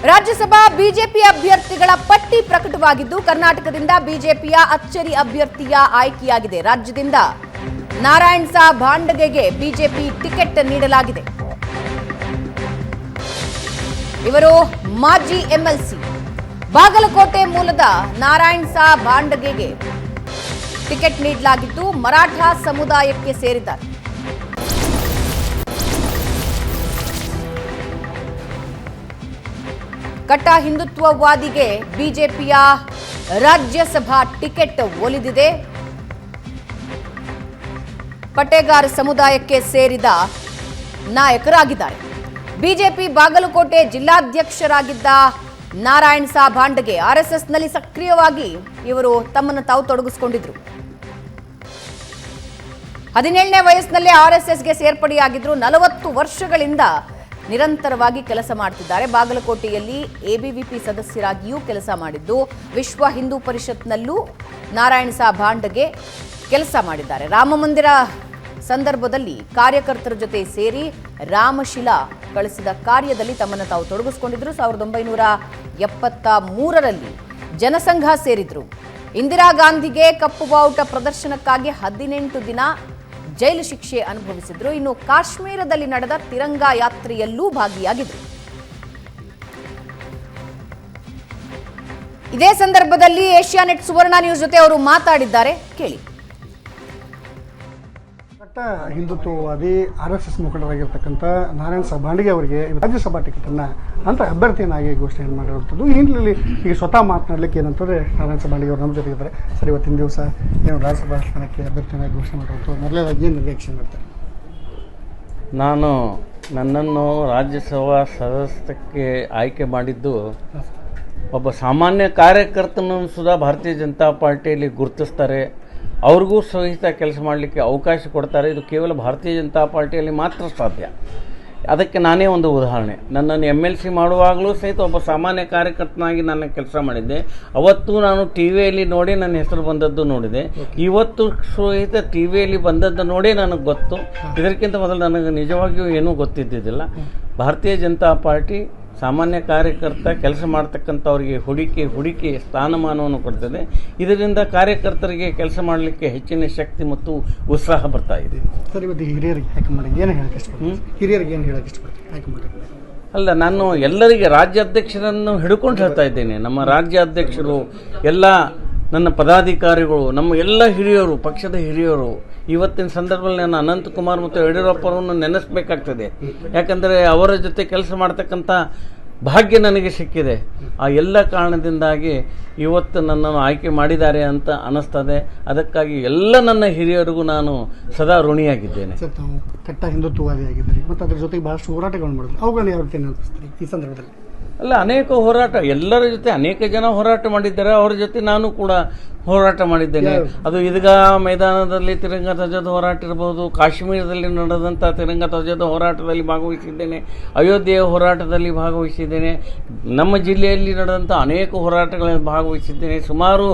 Rajya Sabha BJP ಅಭ್ಯರ್ಥಿಗಳ ಪಟ್ಟಿ ಪ್ರಕಟವಾಗಿದ್ದು ಕರ್ನಾಟಕದಿಂದ ಬಿಜೆಪಿಯ ಅಚ್ಚರಿ ಅಭ್ಯರ್ಥಿಯ ಆಯ್ಕೆಯಾಗಿದೆ. ರಾಜ್ಯದಿಂದ ನಾರಾಯಣ್ ಸಾ ಭಾಂಡಗೆಗೆ ಬಿಜೆಪಿ ಟಿಕೆಟ್ ನೀಡಲಾಗಿದೆ. ಇವರು ಮಾಜಿ ಎಂಎಲ್ಸಿ. ಬಾಗಲಕೋಟೆ ಮೂಲದ ನಾರಾಯಣ್ ಸಾ ಭಾಂಡಗೆಗೆ ಟಿಕೆಟ್ ನೀಡಲಾಗಿದ್ದು ಮರಾಠ ಸಮುದಾಯಕ್ಕೆ ಸೇರಿದ್ದಾರೆ. ಕಟ್ಟ ಹಿಂದುತ್ವವಾದಿಗೆ ಬಿಜೆಪಿಯ ರಾಜ್ಯಸಭಾ ಟಿಕೆಟ್ ಒಲಿದಿದೆ. ಪಟೇಗಾರ್ ಸಮುದಾಯಕ್ಕೆ ಸೇರಿದ ನಾಯಕರಾಗಿದ್ದಾರೆ. ಬಿಜೆಪಿ ಬಾಗಲಕೋಟೆ ಜಿಲ್ಲಾಧ್ಯಕ್ಷರಾಗಿದ್ದ ನಾರಾಯಣ್ ಸಾ ಭಾಂಡಗೆ ಆರ್ಎಸ್ಎಸ್ನಲ್ಲಿ ಸಕ್ರಿಯವಾಗಿ ಇವರು ತಮ್ಮನ್ನು ತಾವು ತೊಡಗಿಸಿಕೊಂಡಿದ್ರು. 17ನೇ ವಯಸ್ಸಿನಲ್ಲೇ ಆರ್ಎಸ್ಎಸ್ಗೆ ಸೇರ್ಪಡೆಯಾಗಿದ್ರು. 40 ವರ್ಷಗಳಿಂದ ನಿರಂತರವಾಗಿ ಕೆಲಸ ಮಾಡ್ತಿದ್ದಾರೆ. ಬಾಗಲಕೋಟೆಯಲ್ಲಿ ಎಬಿವಿಪಿ ಸದಸ್ಯರಾಗಿಯೂ ಕೆಲಸ ಮಾಡಿದ್ದು ವಿಶ್ವ ಹಿಂದೂ ಪರಿಷತ್ನಲ್ಲೂ ನಾರಾಯಣ್ ಸಾ ಭಾಂಡಗೆ ಕೆಲಸ ಮಾಡಿದ್ದಾರೆ. ರಾಮ ಮಂದಿರ ಸಂದರ್ಭದಲ್ಲಿ ಕಾರ್ಯಕರ್ತರ ಜೊತೆ ಸೇರಿ ರಾಮಶಿಲಾ ಕಳಿಸಿದ ಕಾರ್ಯದಲ್ಲಿ ತಮ್ಮನ್ನು ತಾವು ತೊಡಗಿಸಿಕೊಂಡಿದ್ರು. 1973ರಲ್ಲಿ ಜನಸಂಘ ಸೇರಿದ್ರು. ಇಂದಿರಾ ಗಾಂಧಿಗೆ ಕಪ್ಪು ಬಾವುಟ ಪ್ರದರ್ಶನಕ್ಕಾಗಿ 18 ದಿನ ಜೈಲು ಶಿಕ್ಷೆ ಅನುಭವಿಸಿದ್ರು. ಇನ್ನು ಕಾಶ್ಮೀರದಲ್ಲಿ ನಡೆದ ತಿರಂಗಾ ಯಾತ್ರೆಯಲ್ಲೂ ಭಾಗಿಯಾಗಿದ್ರು. ಇದೇ ಸಂದರ್ಭದಲ್ಲಿ ಏಷ್ಯಾನೆಟ್ ಸುವರ್ಣ ನ್ಯೂಸ್ ಜೊತೆ ಅವರು ಮಾತಾಡಿದ್ದಾರೆ, ಕೇಳಿ. ಹಿಂದುತ್ವವಾದಿ ಆರ್ಎಸ್ಎಸ್ ಮುಖಂಡರಾಗಿರ್ತಕ್ಕಂಥ ನಾರಾಯಣ್ ಸಾ ಭಾಂಡಗೆ ಅವರಿಗೆ ರಾಜ್ಯಸಭಾ ಟಿಕೆಟನ್ನು ಅಂತ ಅಭ್ಯರ್ಥಿಯನ್ನಾಗಿ ಘೋಷಣೆ ಮಾಡಿರುವಂಥದ್ದು. ಈ ಹಿನ್ನೆಲೆಯಲ್ಲಿ ಈಗ ಸ್ವತಃ ಮಾತನಾಡಲಿಕ್ಕೆ ಏನಂತಂದರೆ ನಾರಾಯಣ್ ಸಾ ಭಾಂಡಗೆ ಅವರು ನಮ್ಮ ಜೊತೆ ಇದ್ದಾರೆ. ಸರ್, ಇವತ್ತಿನ ದಿವಸ ಏನು ರಾಜ್ಯಸಭಾ ಸ್ಥಾನಕ್ಕೆ ಅಭ್ಯರ್ಥಿಯನ್ನಾಗಿ ಘೋಷಣೆ ಮಾಡಿರುವಂಥದ್ದು ಮೊದಲನೇದಾಗಿ ಏನು ರಿಯಾಕ್ಷನ್ ಮಾಡ್ತಾರೆ? ನನ್ನನ್ನು ರಾಜ್ಯಸಭಾ ಸದಸ್ಯಕ್ಕೆ ಆಯ್ಕೆ ಮಾಡಿದ್ದು ಒಬ್ಬ ಸಾಮಾನ್ಯ ಕಾರ್ಯಕರ್ತನೂ ಸುಧಾ ಭಾರತೀಯ ಜನತಾ ಪಾರ್ಟಿಯಲ್ಲಿ ಗುರುತಿಸ್ತಾರೆ. ಅವ್ರಿಗೂ ಸಹಿತ ಕೆಲಸ ಮಾಡಲಿಕ್ಕೆ ಅವಕಾಶ ಕೊಡ್ತಾರೆ. ಇದು ಕೇವಲ ಭಾರತೀಯ ಜನತಾ ಪಾರ್ಟಿಯಲ್ಲಿ ಮಾತ್ರ ಸಾಧ್ಯ. ಅದಕ್ಕೆ ನಾನೇ ಒಂದು ಉದಾಹರಣೆ. ನನ್ನನ್ನು MLC ಮಾಡುವಾಗಲೂ ಸಹಿತ ಒಬ್ಬ ಸಾಮಾನ್ಯ ಕಾರ್ಯಕರ್ತನಾಗಿ ನಾನು ಕೆಲಸ ಮಾಡಿದ್ದೆ. ಅವತ್ತು ನಾನು ಟಿ ವಿಯಲ್ಲಿ ನೋಡಿ ನನ್ನ ಹೆಸರು ಬಂದದ್ದು ನೋಡಿದೆ. ಇವತ್ತು ಸಹಿತ ಟಿ ವಿಯಲ್ಲಿ ಬಂದದ್ದು ನೋಡೇ ನನಗೆ ಗೊತ್ತು. ಇದಕ್ಕಿಂತ ಮೊದಲು ನನಗೆ ನಿಜವಾಗಿಯೂ ಏನೂ ಗೊತ್ತಿದ್ದಿದ್ದಿಲ್ಲ. ಭಾರತೀಯ ಜನತಾ ಪಾರ್ಟಿ ಸಾಮಾನ್ಯ ಕಾರ್ಯಕರ್ತ ಕೆಲಸ ಮಾಡ್ತಕ್ಕಂಥವ್ರಿಗೆ ಹುಡುಕಿ ಸ್ಥಾನಮಾನವನ್ನು ಕೊಡ್ತದೆ. ಇದರಿಂದ ಕಾರ್ಯಕರ್ತರಿಗೆ ಕೆಲಸ ಮಾಡಲಿಕ್ಕೆ ಹೆಚ್ಚಿನ ಶಕ್ತಿ ಮತ್ತು ಉತ್ಸಾಹ ಬರ್ತಾ ಇದೆ. ಸರ್, ಇವತ್ತು ಹಿರಿಯರಿಗೆ ಆಯ್ಕೆ ಮಾಡಿ ಏನು ಹೇಳಕ್ಕೆ ಇಷ್ಟಪಡ್ತೀನಿ? ಹಿರಿಯರಿಗೆ ಏನು ಹೇಳಕ್ಕೆ ಇಷ್ಟಪಡ್ತೀನಿ ಆಯ್ಕೆ ಮಾಡಿ? ಅಲ್ಲ, ನಾನು ಎಲ್ಲರಿಗೆ ರಾಜ್ಯಾಧ್ಯಕ್ಷರನ್ನು ಹಿಡ್ಕೊಂಡು ಹೇಳ್ತಾ ಇದ್ದೇನೆ. ನಮ್ಮ ರಾಜ್ಯಾಧ್ಯಕ್ಷರು, ಎಲ್ಲ ನನ್ನ ಪದಾಧಿಕಾರಿಗಳು, ನಮ್ಮ ಎಲ್ಲ ಹಿರಿಯರು, ಪಕ್ಷದ ಹಿರಿಯರು, ಇವತ್ತಿನ ಸಂದರ್ಭದಲ್ಲಿ ನಾನು ಅನಂತಕುಮಾರ್ ಮತ್ತು ಯಡಿಯೂರಪ್ಪರನ್ನು ನೆನೆಸಬೇಕಾಗ್ತದೆ. ಯಾಕಂದರೆ ಅವರ ಜೊತೆ ಕೆಲಸ ಮಾಡ್ತಕ್ಕಂಥ ಭಾಗ್ಯ ನನಗೆ ಸಿಕ್ಕಿದೆ. ಆ ಎಲ್ಲ ಕಾರಣದಿಂದಾಗಿ ಇವತ್ತು ನನ್ನನ್ನು ಆಯ್ಕೆ ಮಾಡಿದ್ದಾರೆ ಅಂತ ಅನ್ನಿಸ್ತದೆ. ಅದಕ್ಕಾಗಿ ಎಲ್ಲ ನನ್ನ ಹಿರಿಯರಿಗೂ ನಾನು ಸದಾ ಋಣಿಯಾಗಿದ್ದೇನೆ. ಸರ್, ತಾವು ಕಟ್ಟ ಹಿಂದುತ್ವವಾದಿಯಾಗಿದ್ದರೆ ಮತ್ತು ಅದ್ರ ಜೊತೆಗೆ ಭಾಳಷ್ಟು ಹೋರಾಟಗಳನ್ನು ಮಾಡಿದ್ರು. ಅವುಗಳನ್ನ ಯಾವ ರೀತಿ ನೆನಪಿಸ್ತೀರಿ ಈ ಸಂದರ್ಭದಲ್ಲಿ? ಅಲ್ಲ, ಅನೇಕ ಹೋರಾಟ, ಎಲ್ಲರ ಜೊತೆ ಅನೇಕ ಜನ ಹೋರಾಟ ಮಾಡಿದ್ದಾರೆ. ಅವರ ಜೊತೆ ನಾನು ಕೂಡ ಹೋರಾಟ ಮಾಡಿದ್ದೇನೆ. ಅದು ಈದ್ಗಾ ಮೈದಾನದಲ್ಲಿ ತಿರಂಗ ಧ್ವಜದ ಹೋರಾಟ ಇರಬಹುದು, ಕಾಶ್ಮೀರದಲ್ಲಿ ನಡೆದಂಥ ತಿರಂಗ ಧ್ವಜದ ಹೋರಾಟದಲ್ಲಿ ಭಾಗವಹಿಸಿದ್ದೇನೆ, ಅಯೋಧ್ಯೆಯ ಹೋರಾಟದಲ್ಲಿ ಭಾಗವಹಿಸಿದ್ದೇನೆ, ನಮ್ಮ ಜಿಲ್ಲೆಯಲ್ಲಿ ನಡೆದಂಥ ಅನೇಕ ಹೋರಾಟಗಳಲ್ಲಿ ಭಾಗವಹಿಸಿದ್ದೇನೆ. ಸುಮಾರು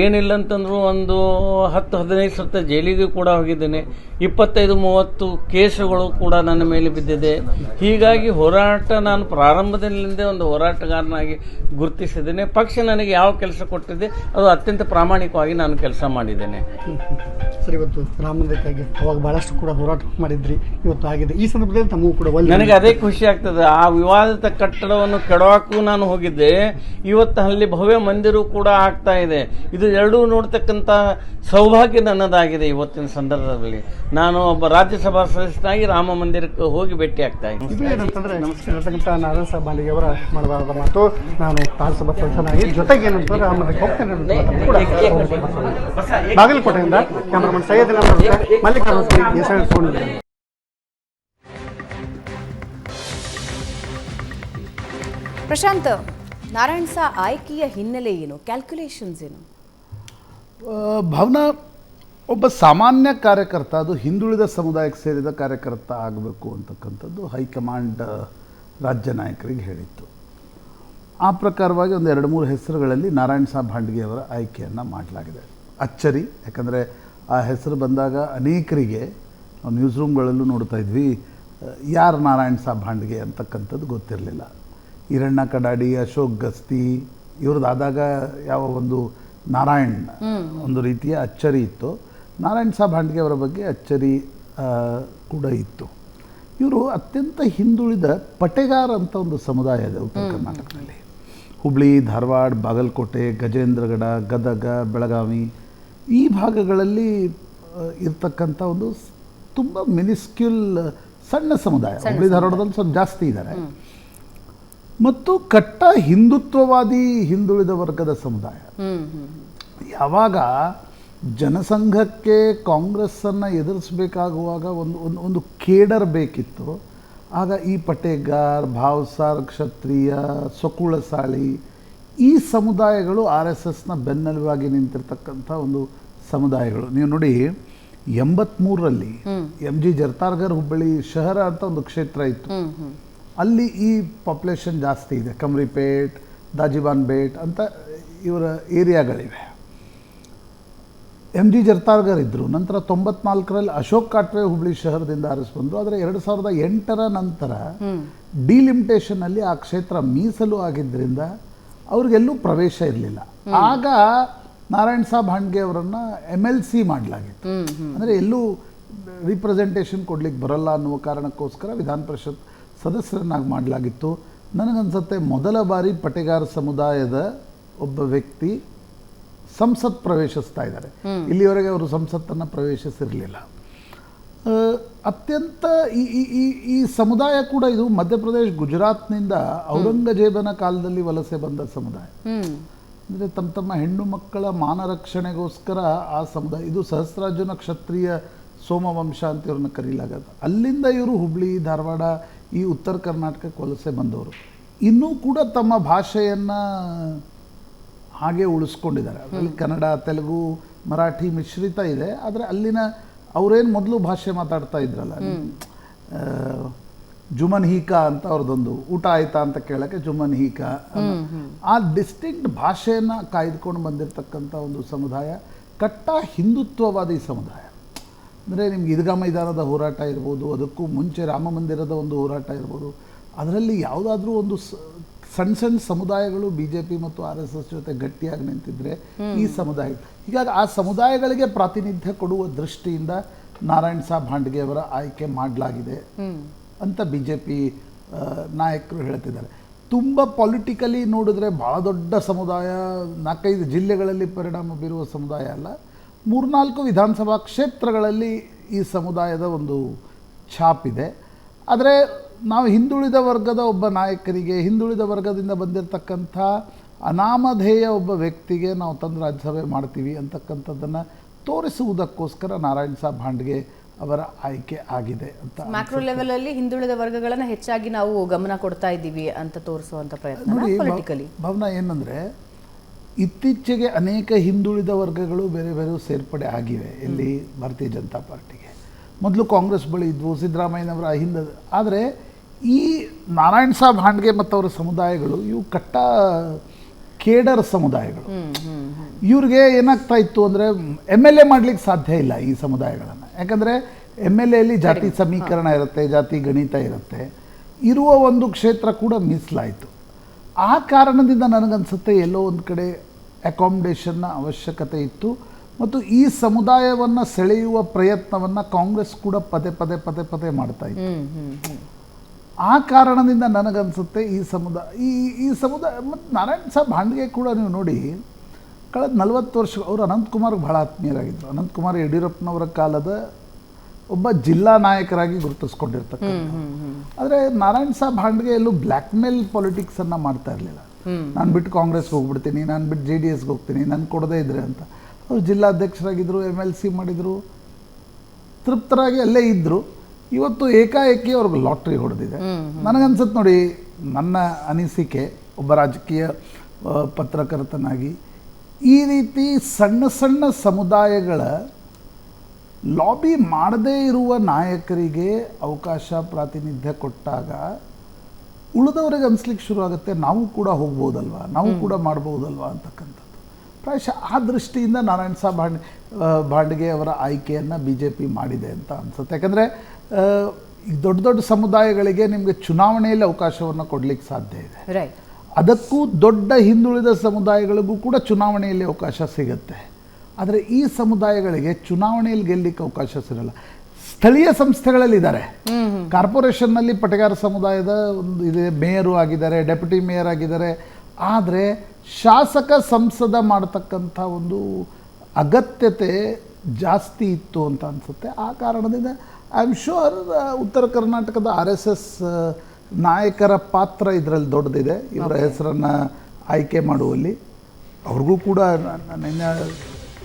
ಏನಿಲ್ಲ ಅಂತಂದ್ರೂ 10-15 ಸತ ಜೈಲಿಗೆ ಕೂಡ ಹೋಗಿದ್ದೇನೆ. 25-30 ಕೇಸುಗಳು ಕೂಡ ನನ್ನ ಮೇಲೆ ಬಿದ್ದಿದೆ. ಹೀಗಾಗಿ ಹೋರಾಟ ನಾನು ಪ್ರಾರಂಭದಲ್ಲಿಂದೇ ಒಂದು ಹೋರಾಟಗಾರನಾಗಿ ಗುರುತಿಸಿದ್ದೇನೆ. ಪಕ್ಷ ನನಗೆ ಯಾವ ಕೆಲಸ ಕೊಟ್ಟಿದೆ ಅದು ಅತ್ಯಂತ ಪ್ರಾಮಾಣಿಕವಾಗಿ ನಾನು ಕೆಲಸ ಮಾಡಿದ್ದೇನೆ. ಸರ್, ಇವತ್ತು ರಾಮ ಮಂದಿರಕ್ಕಾಗಿ ಅವಾಗ ಬಹಳಷ್ಟು ಕೂಡ ಹೋರಾಟ ಮಾಡಿದ್ರಿ, ಇವತ್ತು ಆಗಿದೆ. ಈ ಸಂದರ್ಭದಲ್ಲಿ ತಮಗೂ ಕೂಡ ನನಗೆ ಅದೇ ಖುಷಿ ಆಗ್ತದೆ. ಆ ವಿವಾದಿತ ಕಟ್ಟಡವನ್ನು ಕೆಡವಾಕೂ ನಾನು ಹೋಗಿದ್ದೆ. ಇವತ್ತು ಅಲ್ಲಿ ಭವ್ಯ ಮಂದಿರ ಕೂಡ ಆಗ್ತಾ ಇದೆ. ಇದು ಎರಡೂ ನೋಡ್ತಕ್ಕಂಥ ಸೌಭಾಗ್ಯ ನನ್ನದಾಗಿದೆ. ಇವತ್ತಿನ ಸಂದರ್ಭದಲ್ಲಿ ನಾನು ಒಬ್ಬ ರಾಜ್ಯಸಭಾ ಸದಸ್ಯನಾಗಿ ರಾಮ ಮಂದಿರಕ್ಕೆ ಹೋಗಿ ಭೇಟಿ ಆಗ್ತಾ ಇದ್ದೀನಿ. ಇದು ಏನಂತಂದ್ರೆ ನಾರಾಯಣ್ ಸಾ ಭಾಂಡಗೆ ಅವರ ಮಾಡಬಾರದ ಮಾತು. ನಾನು ರಾಜ್ಯಸಭಾ ಸದಸ್ಯನಾಗಿ ಜೊತೆಗೆ ಏನಂತಂದ್ರೆ ರಾಮ ಮಂದಿರಕ್ಕೆ ಹೋಗ್ತೇನೆ. ಬಾಗಲಕೋಟೆಯಿಂದ ಕ್ಯಾಮರಾಮನ್ ಸೈಯದ್ ಮಲ್ಲಿಕಾರ್ಜುನ. ಪ್ರಶಾಂತ್, ನಾರಾಯಣ್ ಸಾ ಆಯ್ಕೆಯ ಹಿನ್ನೆಲೆ ಏನು, ಕ್ಯಾಲ್ಕುಲೇಷನ್ಸ್ ಏನು? ಭಾವನಾ, ಒಬ್ಬ ಸಾಮಾನ್ಯ ಕಾರ್ಯಕರ್ತ, ಅದು ಹಿಂದುಳಿದ ಸಮುದಾಯಕ್ಕೆ ಸೇರಿದ ಕಾರ್ಯಕರ್ತ ಆಗಬೇಕು ಅಂತಕ್ಕಂಥದ್ದು ಹೈಕಮಾಂಡ್ ರಾಜ್ಯ ನಾಯಕರಿಗೆ ಹೇಳಿತ್ತು. ಆ ಪ್ರಕಾರವಾಗಿ ಒಂದು 2-3 ಹೆಸರುಗಳಲ್ಲಿ ನಾರಾಯಣ್ ಸಾ ಭಾಂಡಗೆ ಅವರ ಆಯ್ಕೆಯನ್ನು ಮಾಡಲಾಗಿದೆ. ಅಚ್ಚರಿ, ಯಾಕಂದರೆ ಆ ಹೆಸರು ಬಂದಾಗ ಅನೇಕರಿಗೆ ನ್ಯೂಸ್ ರೂಮ್ಗಳಲ್ಲೂ ನೋಡ್ತಾ ಇದ್ವಿ, ಯಾರು ನಾರಾಯಣ್ ಸಾ ಭಾಂಡಗೆ ಅಂತಕ್ಕಂಥದ್ದು ಗೊತ್ತಿರಲಿಲ್ಲ. ಈರಣ್ಣ ಕಡಾಡಿ, ಅಶೋಕ್ ಗಸ್ತಿ ಇವ್ರದ್ದಾದಾಗ ಯಾವ ಒಂದು ನಾರಾಯಣ್ ಒಂದು ರೀತಿಯ ಅಚ್ಚರಿ ಇತ್ತು. ನಾರಾಯಣ್ ಸಾಬ್ ಹಾಂಡ್ಗೆ ಅವರ ಬಗ್ಗೆ ಅಚ್ಚರಿ ಕೂಡ ಇತ್ತು. ಇವರು ಅತ್ಯಂತ ಹಿಂದುಳಿದ ಪಟೇಗಾರ್ ಅಂತ ಒಂದು ಸಮುದಾಯ ಇದೆ ಉತ್ತರ ಕರ್ನಾಟಕದಲ್ಲಿ. ಹುಬ್ಳಿ, ಧಾರವಾಡ, ಬಾಗಲಕೋಟೆ, ಗಜೇಂದ್ರಗಡ, ಗದಗ, ಬೆಳಗಾವಿ ಈ ಭಾಗಗಳಲ್ಲಿ ಇರ್ತಕ್ಕಂಥ ಒಂದು ತುಂಬ ಮಿನಿಸ್ಕ್ಯೂಲ್ ಸಣ್ಣ ಸಮುದಾಯ. ಹುಬ್ಳಿ ಧಾರವಾಡದಲ್ಲಿ ಸ್ವಲ್ಪ ಜಾಸ್ತಿ ಇದ್ದಾರೆ. ಮತ್ತು ಕಟ್ಟ ಹಿಂದುತ್ವವಾದಿ ಹಿಂದುಳಿದ ವರ್ಗದ ಸಮುದಾಯ. ಯಾವಾಗ ಜನಸಂಘಕ್ಕೆ ಕಾಂಗ್ರೆಸ್ಸನ್ನು ಎದುರಿಸಬೇಕಾಗುವಾಗ ಒಂದು ಕೇಡರ್ ಬೇಕಿತ್ತು, ಆಗ ಈ ಪಟೇಗಾರ್, ಭಾವ್ಸಾರ್, ಕ್ಷತ್ರಿಯ, ಸ್ವಕುಳಸಾಳಿ ಈ ಸಮುದಾಯಗಳು RSSನ ಬೆನ್ನೆಲುಬಾಗಿ ನಿಂತಿರ್ತಕ್ಕಂಥ ಒಂದು ಸಮುದಾಯಗಳು. ನೀವು ನೋಡಿ 83ರಲ್ಲಿ MG ಜರ್ತಾರ್ಗರ್ ಹುಬ್ಬಳ್ಳಿ ಶಹರ ಅಂತ ಒಂದು ಕ್ಷೇತ್ರ ಇತ್ತು. ಅಲ್ಲಿ ಈ ಪಾಪ್ಯುಲೇಷನ್ ಜಾಸ್ತಿ ಇದೆ. ಕಮ್ರಿಪೇಟ್, ದಾಜಿಬಾನ್ ಬೇಟ್ ಅಂತ ಇವರ ಏರಿಯಾಗಳಿವೆ. MG ಜರ್ತಾರ್ಗರ್ ಇದ್ದರು. ನಂತರ 94ರಲ್ಲಿ ಅಶೋಕ್ ಕಾಟ್ವೆ ಹುಬ್ಳಿ ಶಹರದಿಂದ ಆರಿಸಿ ಬಂದರು. ಆದರೆ 2008ರ ನಂತರ ಡಿಲಿಮಿಟೇಷನಲ್ಲಿ ಆ ಕ್ಷೇತ್ರ ಮೀಸಲು ಆಗಿದ್ದರಿಂದ ಅವ್ರಿಗೆಲ್ಲೂ ಪ್ರವೇಶ ಇರಲಿಲ್ಲ. ಆಗ ನಾರಾಯಣ್ ಸಾಬ್ ಹಾಂಡ್ಗೆ ಅವರನ್ನು MLC ಮಾಡಲಾಗಿತ್ತು. ಅಂದರೆ ಎಲ್ಲೂ ರಿಪ್ರೆಸೆಂಟೇಷನ್ ಕೊಡ್ಲಿಕ್ಕೆ ಬರಲ್ಲ ಅನ್ನುವ ಕಾರಣಕ್ಕೋಸ್ಕರ ವಿಧಾನ ಪರಿಷತ್ ಸದಸ್ಯರನ್ನಾಗಿ ಮಾಡಲಾಗಿತ್ತು. ನನಗನ್ಸುತ್ತೆ ಮೊದಲ ಬಾರಿ ಪಟೇಗಾರ್ ಸಮುದಾಯದ ಒಬ್ಬ ವ್ಯಕ್ತಿ ಸಂಸತ್ ಪ್ರವೇಶಿಸ್ತಾ ಇದ್ದಾರೆ. ಇಲ್ಲಿವರೆಗೆ ಅವರು ಸಂಸತ್ತನ್ನು ಪ್ರವೇಶಿಸಿರಲಿಲ್ಲ. ಅತ್ಯಂತ ಈ ಸಮುದಾಯ ಕೂಡ ಇದು ಮಧ್ಯಪ್ರದೇಶ, ಗುಜರಾತ್ನಿಂದ ಔರಂಗಜೇಬನ ಕಾಲದಲ್ಲಿ ವಲಸೆ ಬಂದ ಸಮುದಾಯ. ಅಂದರೆ ತಮ್ಮ ಹೆಣ್ಣು ಮಕ್ಕಳ ಮಾನರಕ್ಷಣೆಗೋಸ್ಕರ ಆ ಸಮುದಾಯ, ಇದು ಸಹಸ್ರಾರ್ಜುನ ಕ್ಷತ್ರಿಯ ಸೋಮವಂಶ ಅಂತ ಇವ್ರನ್ನ ಕರೀಲಾಗದು. ಅಲ್ಲಿಂದ ಇವರು ಹುಬ್ಳಿ, ಧಾರವಾಡ ಈ ಉತ್ತರ ಕರ್ನಾಟಕಕ್ಕೆ ವಲಸೆ ಬಂದವರು. ಇನ್ನೂ ಕೂಡ ತಮ್ಮ ಭಾಷೆಯನ್ನು ಹಾಗೆ ಉಳಿಸ್ಕೊಂಡಿದ್ದಾರೆ. ಅದರಲ್ಲಿ ಕನ್ನಡ, ತೆಲುಗು, ಮರಾಠಿ ಮಿಶ್ರಿತ ಇದೆ. ಆದರೆ ಅಲ್ಲಿನ ಅವರೇನು ಮೊದಲು ಭಾಷೆ ಮಾತಾಡ್ತಾ ಇದ್ರಲ್ಲ, ಜುಮನ್ ಹೀಕಾ ಅಂತ ಅವ್ರದ್ದೊಂದು, ಊಟ ಆಯ್ತಾ ಅಂತ ಕೇಳೋಕ್ಕೆ ಜುಮನ್ ಹೀಕಾ, ಆ ಡಿಸ್ಟಿಂಕ್ಟ್ ಭಾಷೆಯನ್ನು ಕಾಯ್ದುಕೊಂಡು ಬಂದಿರತಕ್ಕಂಥ ಒಂದು ಸಮುದಾಯ, ಕಟ್ಟ ಹಿಂದುತ್ವವಾದಿ ಸಮುದಾಯ. ಅಂದರೆ ನಿಮ್ಗೆ ಈದ್ಗಾ ಮೈದಾನದ ಹೋರಾಟ ಇರ್ಬೋದು, ಅದಕ್ಕೂ ಮುಂಚೆ ರಾಮ ಮಂದಿರದ ಒಂದು ಹೋರಾಟ ಇರ್ಬೋದು, ಅದರಲ್ಲಿ ಯಾವುದಾದ್ರೂ ಒಂದು ಸಣ್ಣ ಸಣ್ಣ ಸಮುದಾಯಗಳು BJP ಮತ್ತು RSS ಜೊತೆ ಗಟ್ಟಿಯಾಗಿ ನಿಂತಿದ್ರೆ ಈ ಸಮುದಾಯ, ಹೀಗಾಗಿ ಆ ಸಮುದಾಯಗಳಿಗೆ ಪ್ರಾತಿನಿಧ್ಯ ಕೊಡುವ ದೃಷ್ಟಿಯಿಂದ ನಾರಾಯಣ್ ಸಾಬ್ ಹಾಂಡ್ಗೆ ಅವರ ಆಯ್ಕೆ ಮಾಡಲಾಗಿದೆ ಅಂತ BJP ನಾಯಕರು ಹೇಳ್ತಿದ್ದಾರೆ. ತುಂಬ ಪೊಲಿಟಿಕಲಿ ನೋಡಿದ್ರೆ ಭಾಳ ದೊಡ್ಡ ಸಮುದಾಯ, 4-5 ಜಿಲ್ಲೆಗಳಲ್ಲಿ ಪರಿಣಾಮ ಬೀರುವ ಸಮುದಾಯ ಅಲ್ಲ, 3-4 ವಿಧಾನಸಭಾ ಕ್ಷೇತ್ರಗಳಲ್ಲಿ ಈ ಸಮುದಾಯದ ಒಂದು ಛಾಪಿದೆ. ಆದರೆ ನಾವು ಹಿಂದುಳಿದ ವರ್ಗದ ಒಬ್ಬ ನಾಯಕರಿಗೆ, ಹಿಂದುಳಿದ ವರ್ಗದಿಂದ ಬಂದಿರತಕ್ಕಂಥ ಅನಾಮಧೇಯ ಒಬ್ಬ ವ್ಯಕ್ತಿಗೆ ನಾವು ತಂದು ರಾಜ್ಯಸಭೆ ಮಾಡ್ತೀವಿ ಅಂತಕ್ಕಂಥದ್ದನ್ನು ತೋರಿಸುವುದಕ್ಕೋಸ್ಕರ ನಾರಾಯಣ್ ಸಾಬ್ ಹಾಂಡ್ಗೆ ಅವರ ಆಯ್ಕೆ ಆಗಿದೆ ಅಂತ. ಮ್ಯಾಕ್ರೋ ಲೆವೆಲ್ ಅಲ್ಲಿ ಹಿಂದುಳಿದ ವರ್ಗಗಳನ್ನ ಹೆಚ್ಚಾಗಿ ನಾವು ಗಮನ ಕೊಡ್ತಾ ಇದ್ದೀವಿ ಅಂತ ತೋರಿಸುವಂತ ಪ್ರಯತ್ನ ಪೊಲಿಟಿಕಲಿ. ಭಾವನಾ ಏನಂದರೆ, ಇತ್ತೀಚೆಗೆ ಅನೇಕ ಹಿಂದುಳಿದ ವರ್ಗಗಳು ಬೇರೆ ಬೇರೆ ಸೇರ್ಪಡೆ ಆಗಿವೆ. ಇಲ್ಲಿ ಭಾರತೀಯ ಜನತಾ ಪಾರ್ಟಿಗೆ ಮೊದಲು ಕಾಂಗ್ರೆಸ್ ಬಳಿ ಇದ್ವು, ಸಿದ್ದರಾಮಯ್ಯನವರ ಹಿಂದೆ. ಆದರೆ ಈ ನಾರಾಯಣ್ ಸಾಬ್ ಹಾಂಡ್ಗೆ ಮತ್ತು ಅವರ ಸಮುದಾಯಗಳು ಇವು ಕಟ್ಟ ಕೇಡರ್ ಸಮುದಾಯಗಳು. ಇವ್ರಿಗೆ ಏನಾಗ್ತಾ ಇತ್ತು ಅಂದರೆ MLA ಮಾಡಲಿಕ್ಕೆ ಸಾಧ್ಯ ಇಲ್ಲ ಈ ಸಮುದಾಯಗಳನ್ನು. ಯಾಕಂದರೆ MLAಲಿ ಜಾತಿ ಸಮೀಕರಣ ಇರುತ್ತೆ, ಜಾತಿ ಗಣಿತ ಇರುತ್ತೆ. ಇರುವ ಒಂದು ಕ್ಷೇತ್ರ ಕೂಡ ಮೀಸಲಾಯಿತು. ಆ ಕಾರಣದಿಂದ ನನಗನ್ಸುತ್ತೆ ಎಲ್ಲೋ ಒಂದು ಕಡೆ ಅಕಾಮಿಡೇಷನ್ನ ಅವಶ್ಯಕತೆ ಇತ್ತು. ಮತ್ತು ಈ ಸಮುದಾಯವನ್ನು ಸೆಳೆಯುವ ಪ್ರಯತ್ನವನ್ನು ಕಾಂಗ್ರೆಸ್ ಕೂಡ ಪದೇ ಪದೇ ಪದೇ ಪದೇ ಮಾಡ್ತಾ ಇತ್ತು. ಆ ಕಾರಣದಿಂದ ನನಗನ್ಸುತ್ತೆ ಈ ಸಮುದಾಯ ಮತ್ತು ನಾರಾಯಣ್ ಸಾಬ್ ಹಾಂಡ್ಗೆ ಕೂಡ ನೀವು ನೋಡಿ, ಕಳೆದ 40 ವರ್ಷ ಅವರು ಅನಂತಕುಮಾರ್ಗೆ ಭಾಳ ಆತ್ಮೀಯರಾಗಿದ್ದರು. ಅನಂತಕುಮಾರ್ ಯಡಿಯೂರಪ್ಪನವರ ಕಾಲದ ಒಬ್ಬ ಜಿಲ್ಲಾ ನಾಯಕರಾಗಿ ಗುರುತಿಸ್ಕೊಂಡಿರ್ತಕ್ಕಂಥ. ಆದರೆ ನಾರಾಯಣ್ ಸಾಬ್ ಹಾಂಡ್ಗೆ ಎಲ್ಲೂ ಬ್ಲ್ಯಾಕ್ ಮೇಲ್ ಪಾಲಿಟಿಕ್ಸನ್ನು ಮಾಡ್ತಾ ಇರಲಿಲ್ಲ. ನಾನು ಬಿಟ್ಟು ಕಾಂಗ್ರೆಸ್ಗೆ ಹೋಗ್ಬಿಡ್ತೀನಿ, ನಾನು ಬಿಟ್ಟು JDSಗೆ ಹೋಗ್ತೀನಿ, ನಾನು ಕೊಡದೇ ಇದ್ರೆ ಅಂತ. ಅವರು ಜಿಲ್ಲಾಧ್ಯಕ್ಷರಾಗಿದ್ದರು, MLC ಮಾಡಿದರು, ತೃಪ್ತರಾಗಿ ಅಲ್ಲೇ ಇದ್ದರು. ಇವತ್ತು ಏಕಾಏಕಿ ಅವ್ರಿಗೆ ಲಾಟ್ರಿ ಹೊಡೆದಿದೆ. ನನಗನ್ಸುತ್ತೆ ನೋಡಿ, ನನ್ನ ಅನಿಸಿಕೆ ಒಬ್ಬ ರಾಜಕೀಯ ಪತ್ರಕರ್ತನಾಗಿ, ಈ ರೀತಿ ಸಣ್ಣ ಸಣ್ಣ ಸಮುದಾಯಗಳ ಲಾಬಿ ಮಾಡದೇ ಇರುವ ನಾಯಕರಿಗೆ ಅವಕಾಶ, ಪ್ರಾತಿನಿಧ್ಯ ಕೊಟ್ಟಾಗ ಉಳಿದವರಿಗೆ ಅನಿಸ್ಲಿಕ್ಕೆ ಶುರು ಆಗುತ್ತೆ, ನಾವು ಕೂಡ ಹೋಗ್ಬೋದಲ್ವ, ನಾವು ಕೂಡ ಮಾಡ್ಬೋದಲ್ವ ಅಂತಕ್ಕಂಥದ್ದು. ಪ್ರಾಯಶಃ ಆ ದೃಷ್ಟಿಯಿಂದ ನಾರಾಯಣ್ ಸಾಬ್ ಹಾಂಡ್ಗೆ ಅವರ ಆಯ್ಕೆಯನ್ನು BJP ಮಾಡಿದೆ ಅಂತ ಅನಿಸುತ್ತೆ. ಯಾಕಂದರೆ ಈಗ ದೊಡ್ಡ ದೊಡ್ಡ ಸಮುದಾಯಗಳಿಗೆ ನಿಮಗೆ ಚುನಾವಣೆಯಲ್ಲಿ ಅವಕಾಶವನ್ನು ಕೊಡಲಿಕ್ಕೆ ಸಾಧ್ಯ ಇದೆ. ರೈಟ್. ಅದಕ್ಕೂ ದೊಡ್ಡ ಹಿಂದುಳಿದ ಸಮುದಾಯಗಳಿಗೂ ಕೂಡ ಚುನಾವಣೆಯಲ್ಲಿ ಅವಕಾಶ ಸಿಗುತ್ತೆ. ಆದರೆ ಈ ಸಮುದಾಯಗಳಿಗೆ ಚುನಾವಣೆಯಲ್ಲಿ ಗೆಲ್ಲಲಿಕ್ಕೆ ಅವಕಾಶ ಸಿಗಲ್ಲ. ಸ್ಥಳೀಯ ಸಂಸ್ಥೆಗಳಲ್ಲಿ ಇದ್ದಾರೆ. ಕಾರ್ಪೊರೇಷನ್ನಲ್ಲಿ ಪಟಗಾರ ಸಮುದಾಯದ ಒಂದು ಇದೆ, ಮೇಯರು ಆಗಿದ್ದಾರೆ, ಡೆಪ್ಯೂಟಿ ಮೇಯರ್ ಆಗಿದ್ದಾರೆ. ಆದರೆ ಶಾಸಕ ಸಂಸದ ಮಾಡತಕ್ಕಂಥ ಒಂದು ಅಗತ್ಯತೆ ಜಾಸ್ತಿ ಇತ್ತು ಅಂತ ಅನಿಸುತ್ತೆ. ಆ ಕಾರಣದಿಂದ ಐ ಆಮ್ ಶೋರ್ ಉತ್ತರ ಕರ್ನಾಟಕದ RSS ನಾಯಕರ ಪಾತ್ರ ಇದರಲ್ಲಿ ದೊಡ್ಡದಿದೆ. ಇವರ ಹೆಸರನ್ನು ಆಯ್ಕೆ ಮಾಡುವಲ್ಲಿ ಅವ್ರಿಗೂ ಕೂಡ ನಿನ್ನೆ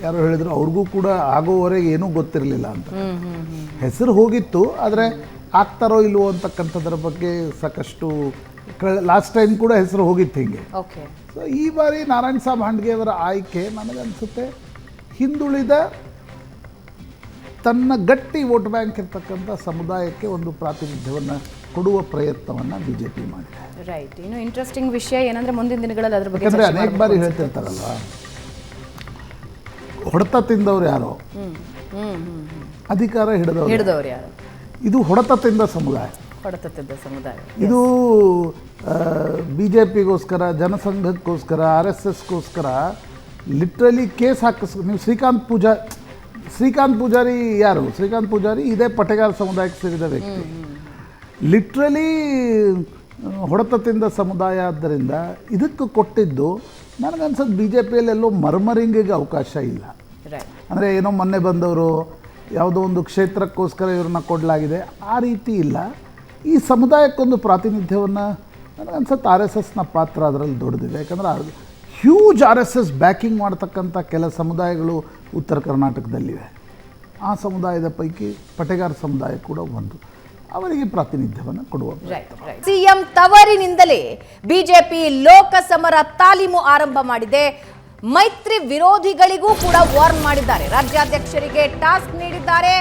ಯಾರೋ ಹೇಳಿದ್ರು, ಅವ್ರಿಗೂ ಕೂಡ ಆಗೋವರೆಗೆ ಏನೂ ಗೊತ್ತಿರಲಿಲ್ಲ ಅಂತ. ಹೆಸರು ಹೋಗಿತ್ತು, ಆದರೆ ಆಗ್ತಾರೋ ಇಲ್ವೋ ಅಂತಕ್ಕಂಥದ್ರ ಬಗ್ಗೆ ಸಾಕಷ್ಟು ಲಾಸ್ಟ್ ಟೈಮ್ ಕೂಡ ಹೆಸರು ಹೋಗಿತ್ತು ಹಿಂಗೆ. ಓಕೆ. ಸೊ ಈ ಬಾರಿ ನಾರಾಯಣ ಸಾಬ್ ಹಾಂಡ್ಗೆ ಅವರ ಆಯ್ಕೆ ನನಗನ್ಸುತ್ತೆ ಹಿಂದುಳಿದ ತನ್ನ ಗಟ್ಟಿ ವೋಟ್ ಬ್ಯಾಂಕ್ ಇರ್ತಕ್ಕಂಥ ಸಮುದಾಯಕ್ಕೆ ಒಂದು ಪ್ರಾತಿನಿಧ್ಯವನ್ನು ಕೊಡುವ ಪ್ರಯತ್ನವನ್ನು BJP ಮಾಡಿದೆ. ರೈಟ್. ಇನ್ನು ಇಂಟ್ರೆಸ್ಟಿಂಗ್ ವಿಷಯ ಏನಂದ್ರೆ ಮುಂದಿನ ದಿನಗಳಲ್ಲಿ ಅದ್ರ ಬಗ್ಗೆ ಯಾಕಂದರೆ ಅನೇಕ ಬಾರಿ ಹೇಳ್ತಿರ್ತಾರಲ್ವ, ಹೊಡೆತ ತಿಂದವ್ರು ಯಾರೋ, ಅಧಿಕಾರ ಹಿಡಿದವ್ರು ಯಾರು. ಇದು ಹೊಡೆತ ತಿಂದ ಸಮುದಾಯ. ಇದು BJPಗೋಸ್ಕರ, ಜನಸಂಘಕ್ಕೋಸ್ಕರ, RSSಗೋಸ್ಕರ ಲಿಟ್ರಲಿ ಕೇಸ್ ನೀವು ಶ್ರೀಕಾಂತ್ ಪೂಜಾರಿ ಯಾರು? ಶ್ರೀಕಾಂತ್ ಪೂಜಾರಿ ಇದೇ ಪಟೇಗಾರ ಸಮುದಾಯಕ್ಕೆ ಸೇರಿದ ವ್ಯಕ್ತಿ. ಲಿಟ್ರಲಿ ಹೊಡೆತ ತಿಂದ ಸಮುದಾಯ. ಆದ್ದರಿಂದ ಇದಕ್ಕೆ ಕೊಟ್ಟಿದ್ದು ನನಗನ್ಸೋದು BJPಯಲ್ಲಿ ಎಲ್ಲೋ ಮರ್ಮರಿಂಗಿಗೆ ಅವಕಾಶ ಇಲ್ಲ. ಅಂದರೆ ಏನೋ ಮೊನ್ನೆ ಬಂದವರು ಯಾವುದೋ ಒಂದು ಕ್ಷೇತ್ರಕ್ಕೋಸ್ಕರ ಇವ್ರನ್ನ ಕೊಡಲಾಗಿದೆ, ಆ ರೀತಿ ಇಲ್ಲ. ಈ ಸಮುದಾಯಕ್ಕೊಂದು ಪ್ರಾತಿನಿಧ್ಯವನ್ನು ನನಗನ್ಸುತ್ತೆ RSSನ ಪಾತ್ರ ಅದರಲ್ಲಿ ದೊಡ್ಡದಿದೆ. ಯಾಕಂದರೆ ಹ್ಯೂಜ್ RSS ಬ್ಯಾಕಿಂಗ್ ಮಾಡ್ತಕ್ಕಂಥ ಕೆಲ ಸಮುದಾಯಗಳು ಉತ್ತರ ಕರ್ನಾಟಕದಲ್ಲಿವೆ. ಆ ಸಮುದಾಯದ ಪೈಕಿ ಪಟೇಗಾರ ಸಮುದಾಯ ಕೂಡ ಒಂದು. ಅವರಿಗೆ ಪ್ರಾತಿನಿಧ್ಯವನ್ನು ಕೊಡುವ. ಸಿಎಂ ತವರಿನಿಂದಲೇ ಬಿಜೆಪಿ ಲೋಕಸಮರ ತಾಲೀಮು ಆರಂಭ ಮಾಡಿದೆ. ಮೈತ್ರಿ ವಿರೋಧಿಗಳಿಗೂ ಕೂಡ ವಾರ್ನ್ ಮಾಡಿದ್ದಾರೆ. ರಾಜ್ಯಾಧ್ಯಕ್ಷರಿಗೆ ಟಾಸ್ಕ್ ನೀಡಿದ್ದಾರೆ.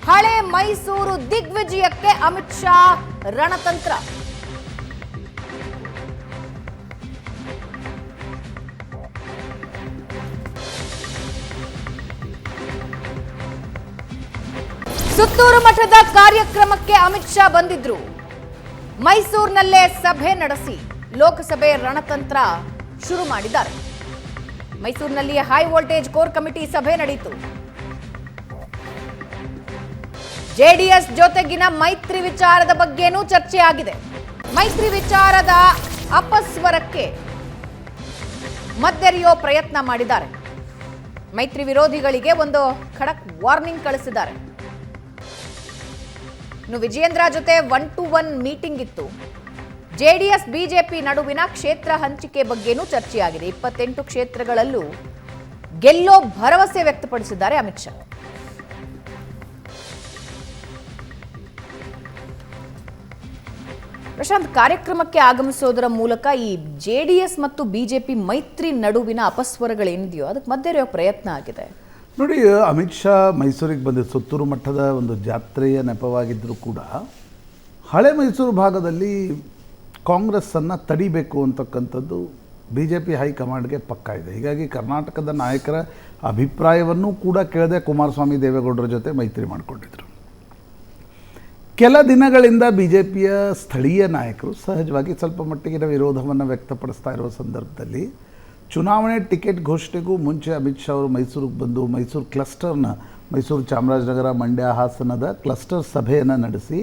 ಹಳೆ ಮೈಸೂರು ದಿಗ್ವಿಜಯಕ್ಕೆ ಅಮಿತ್ ಶಾ ರಣತಂತ್ರ. ಸುತ್ತೂರು ಮಠದ ಕಾರ್ಯಕ್ರಮಕ್ಕೆ ಅಮಿತ್ ಶಾ ಬಂದಿದ್ರು. ಮೈಸೂರಿನಲ್ಲೇ ಸಭೆ ನಡೆಸಿ ಲೋಕಸಭೆ ರಣತಂತ್ರ ಶುರು ಮಾಡಿದ್ದಾರೆ. ಮೈಸೂರಿನಲ್ಲಿ ಹೈ ವೋಲ್ಟೇಜ್ ಕೋರ್ ಕಮಿಟಿ ಸಭೆ ನಡೆಯಿತು. ಜೆಡಿಎಸ್ ಜೊತೆಗಿನ ಮೈತ್ರಿ ವಿಚಾರದ ಬಗ್ಗೆನೂ ಚರ್ಚೆ ಆಗಿದೆ. ಮೈತ್ರಿ ವಿಚಾರದ ಅಪಸ್ವರಕ್ಕೆ ಮದ್ದೆರೆಯೋ ಪ್ರಯತ್ನ ಮಾಡಿದ್ದಾರೆ. ಮೈತ್ರಿ ವಿರೋಧಿಗಳಿಗೆ ಒಂದು ಖಡಕ್ ವಾರ್ನಿಂಗ್ ಕಳಿಸಿದ್ದಾರೆ. ಇನ್ನು ವಿಜಯೇಂದ್ರ ಜೊತೆ 1-to-1 ಮೀಟಿಂಗ್ ಇತ್ತು. ಜೆಡಿಎಸ್ ಬಿಜೆಪಿ ನಡುವಿನ ಕ್ಷೇತ್ರ ಹಂಚಿಕೆ ಬಗ್ಗೆನೂ ಚರ್ಚೆಯಾಗಿದೆ. 28 ಕ್ಷೇತ್ರಗಳಲ್ಲೂ ಗೆಲ್ಲೋ ಭರವಸೆ ವ್ಯಕ್ತಪಡಿಸಿದ್ದಾರೆ ಅಮಿತ್ ಶಾ. ಪ್ರಶಾಂತ್, ಕಾರ್ಯಕ್ರಮಕ್ಕೆ ಆಗಮಿಸೋದರ ಮೂಲಕ ಈ ಜೆಡಿಎಸ್ ಮತ್ತು ಬಿಜೆಪಿ ಮೈತ್ರಿ ನಡುವಿನ ಅಪಸ್ವರಗಳೇನಿದೆಯೋ ಅದಕ್ಕೆ ಮಧ್ಯೆರೆಯೋ ಪ್ರಯತ್ನ ಆಗಿದೆ. ನೋಡಿ, ಅಮಿತ್ ಶಾ ಮೈಸೂರಿಗೆ ಬಂದಿದ್ದು ಸುತ್ತೂರು ಮಠದ ಒಂದು ಜಾತ್ರೆಯ ನೆಪವಾಗಿದ್ದರೂ ಕೂಡ ಹಳೆ ಮೈಸೂರು ಭಾಗದಲ್ಲಿ ಕಾಂಗ್ರೆಸ್ಸನ್ನು ತಡಿಬೇಕು ಅಂತಕ್ಕಂಥದ್ದು BJP ಹೈಕಮಾಂಡ್ಗೆ ಪಕ್ಕ ಇದೆ. ಹೀಗಾಗಿ ಕರ್ನಾಟಕದ ನಾಯಕರ ಅಭಿಪ್ರಾಯವನ್ನೂ ಕೂಡ ಕೇಳದೆ ಕುಮಾರಸ್ವಾಮಿ ದೇವೇಗೌಡರ ಜೊತೆ ಮೈತ್ರಿ ಮಾಡಿಕೊಂಡಿದ್ರು. ಕೆಲ ದಿನಗಳಿಂದ BJPಯ ಸ್ಥಳೀಯ ನಾಯಕರು ಸಹಜವಾಗಿ ಸ್ವಲ್ಪ ಮಟ್ಟಿಗಿನ ವಿರೋಧವನ್ನು ವ್ಯಕ್ತಪಡಿಸ್ತಾ ಇರುವ ಸಂದರ್ಭದಲ್ಲಿ ಚುನಾವಣೆ ಟಿಕೆಟ್ ಘೋಷಣೆಗೂ ಮುಂಚೆ ಅಮಿತ್ ಶಾ ಅವರು ಮೈಸೂರಿಗೆ ಬಂದು ಮೈಸೂರು ಕ್ಲಸ್ಟರ್ನ, ಮೈಸೂರು ಚಾಮರಾಜನಗರ ಮಂಡ್ಯ ಹಾಸನದ ಕ್ಲಸ್ಟರ್ ಸಭೆಯನ್ನು ನಡೆಸಿ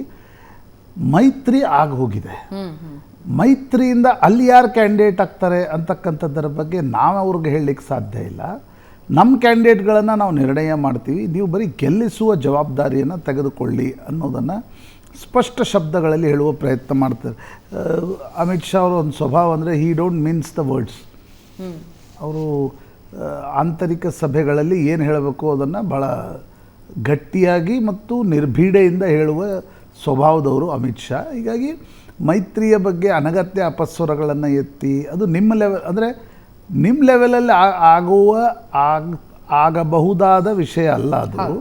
ಮೈತ್ರಿ ಆಗಿ ಹೋಗಿದೆ. ಮೈತ್ರಿಯಿಂದ ಅಲ್ಲಿ ಯಾರು ಕ್ಯಾಂಡಿಡೇಟ್ ಆಗ್ತಾರೆ ಅಂತಕ್ಕಂಥದ್ದರ ಬಗ್ಗೆ ನಾವು ಅವ್ರಿಗೆ ಹೇಳಲಿಕ್ಕೆ ಸಾಧ್ಯ ಇಲ್ಲ. ನಮ್ಮ ಕ್ಯಾಂಡಿಡೇಟ್ಗಳನ್ನು ನಾವು ನಿರ್ಣಯ ಮಾಡ್ತೀವಿ, ನೀವು ಬರೀ ಗೆಲ್ಲಿಸುವ ಜವಾಬ್ದಾರಿಯನ್ನು ತೆಗೆದುಕೊಳ್ಳಿ ಅನ್ನೋದನ್ನು ಸ್ಪಷ್ಟ ಶಬ್ದಗಳಲ್ಲಿ ಹೇಳುವ ಪ್ರಯತ್ನ ಮಾಡ್ತಾರೆ. ಅಮಿತ್ ಶಾ ಅವರ ಒಂದು ಸ್ವಭಾವ ಅಂದರೆ he don't means the words. ಅವರು ಆಂತರಿಕ ಸಭೆಗಳಲ್ಲಿ ಏನು ಹೇಳಬೇಕು ಅದನ್ನು ಭಾಳ ಗಟ್ಟಿಯಾಗಿ ಮತ್ತು ನಿರ್ಭೀಡೆಯಿಂದ ಹೇಳುವ ಸ್ವಭಾವದವರು ಅಮಿತ್ ಶಾ. ಹೀಗಾಗಿ ಮೈತ್ರಿಯ ಬಗ್ಗೆ ಅನಗತ್ಯ ಅಪಸ್ವರಗಳನ್ನು ಎತ್ತಿ ಅದು ನಿಮ್ಮ ಲೆವೆಲಲ್ಲಿ ಆಗಬಹುದಾದ ವಿಷಯ ಅಲ್ಲ. ಅದು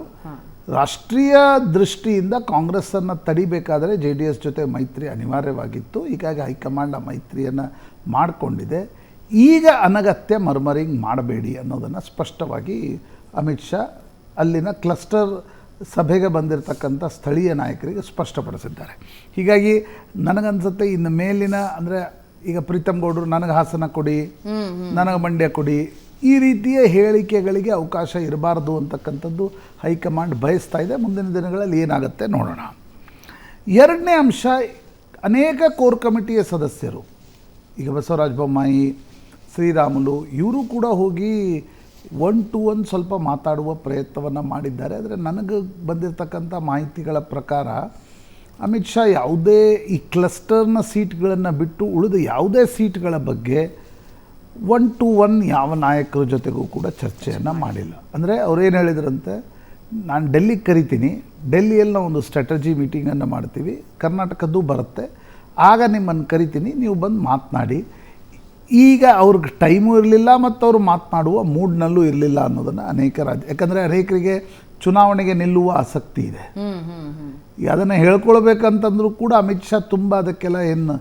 ರಾಷ್ಟ್ರೀಯ ದೃಷ್ಟಿಯಿಂದ ಕಾಂಗ್ರೆಸ್ಸನ್ನು ತಡಿಬೇಕಾದರೆ JDS ಜೊತೆ ಮೈತ್ರಿ ಅನಿವಾರ್ಯವಾಗಿತ್ತು. ಹೀಗಾಗಿ ಹೈಕಮಾಂಡ್ ಆ ಮೈತ್ರಿಯನ್ನು ಮಾಡಿಕೊಂಡಿದೆ. ಈಗ ಅನಗತ್ಯ ಮರ್ಮರಿಂಗ್ ಮಾಡಬೇಡಿ ಅನ್ನೋದನ್ನು ಸ್ಪಷ್ಟವಾಗಿ ಅಮಿತ್ ಶಾ ಅಲ್ಲಿನ ಕ್ಲಸ್ಟರ್ ಸಭೆಗೆ ಬಂದಿರತಕ್ಕಂಥ ಸ್ಥಳೀಯ ನಾಯಕರಿಗೆ ಸ್ಪಷ್ಟಪಡಿಸಿದ್ದಾರೆ. ಹೀಗಾಗಿ ನನಗನ್ಸುತ್ತೆ ಇನ್ನು ಮೇಲಿನ ಅಂದರೆ ಈಗ ಪ್ರೀತಮ್ ಗೌಡರು ನನಗೆ ಹಾಸನ ಕೊಡಿ, ನನಗೆ ಮಂಡ್ಯ ಕೊಡಿ, ಈ ರೀತಿಯ ಹೇಳಿಕೆಗಳಿಗೆ ಅವಕಾಶ ಇರಬಾರ್ದು ಅಂತಕ್ಕಂಥದ್ದು ಹೈಕಮಾಂಡ್ ಬಯಸ್ತಾ ಇದೆ. ಮುಂದಿನ ದಿನಗಳಲ್ಲಿ ಏನಾಗುತ್ತೆ ನೋಡೋಣ. ಎರಡನೇ ಅಂಶ, ಅನೇಕ ಕೋರ್ ಕಮಿಟಿಯ ಸದಸ್ಯರು ಈಗ ಬಸವರಾಜ ಬೊಮ್ಮಾಯಿ, ಶ್ರೀರಾಮುಲು ಇವರು ಕೂಡ ಹೋಗಿ 1-to-1 ಸ್ವಲ್ಪ ಮಾತಾಡುವ ಪ್ರಯತ್ನವನ್ನು ಮಾಡಿದ್ದಾರೆ. ಆದರೆ ನನಗೆ ಬಂದಿರತಕ್ಕಂಥ ಮಾಹಿತಿಗಳ ಪ್ರಕಾರ ಅಮಿತ್ ಶಾ ಯಾವುದೇ ಈ ಕ್ಲಸ್ಟರ್ನ ಸೀಟ್ಗಳನ್ನು ಬಿಟ್ಟು ಉಳಿದ ಯಾವುದೇ ಸೀಟ್ಗಳ ಬಗ್ಗೆ 1-to-1 ಯಾವ ನಾಯಕರ ಜೊತೆಗೂ ಕೂಡ ಚರ್ಚೆಯನ್ನು ಮಾಡಿಲ್ಲ. ಅಂದರೆ ಅವ್ರೇನು ಹೇಳಿದ್ರಂತೆ, ನಾನು ಡೆಲ್ಲಿಗೆ ಕರಿತೀನಿ, ಡೆಲ್ಲಿಯಲ್ಲಿ ನಾವು ಒಂದು ಸ್ಟ್ರಾಟಜಿ ಮೀಟಿಂಗನ್ನು ಮಾಡ್ತೀವಿ, ಕರ್ನಾಟಕದ್ದು ಬರುತ್ತೆ, ಆಗ ನಿಮ್ಮನ್ನು ಕರಿತೀನಿ, ನೀವು ಬಂದು ಮಾತನಾಡಿ. ಈಗ ಅವ್ರಿಗೆ ಟೈಮು ಇರಲಿಲ್ಲ ಮತ್ತು ಅವರು ಮಾತನಾಡುವ ಮೂಡ್ನಲ್ಲೂ ಇರಲಿಲ್ಲ ಅನ್ನೋದನ್ನು ಅನೇಕ ಯಾಕಂದರೆ ಅನೇಕರಿಗೆ ಚುನಾವಣೆಗೆ ನಿಲ್ಲುವ ಆಸಕ್ತಿ ಇದೆ. ಈಗ ಅದನ್ನು ಹೇಳ್ಕೊಳ್ಬೇಕಂತಂದ್ರೂ ಕೂಡ ಅಮಿತ್ ಶಾ ತುಂಬ ಅದಕ್ಕೆಲ್ಲ ಏನು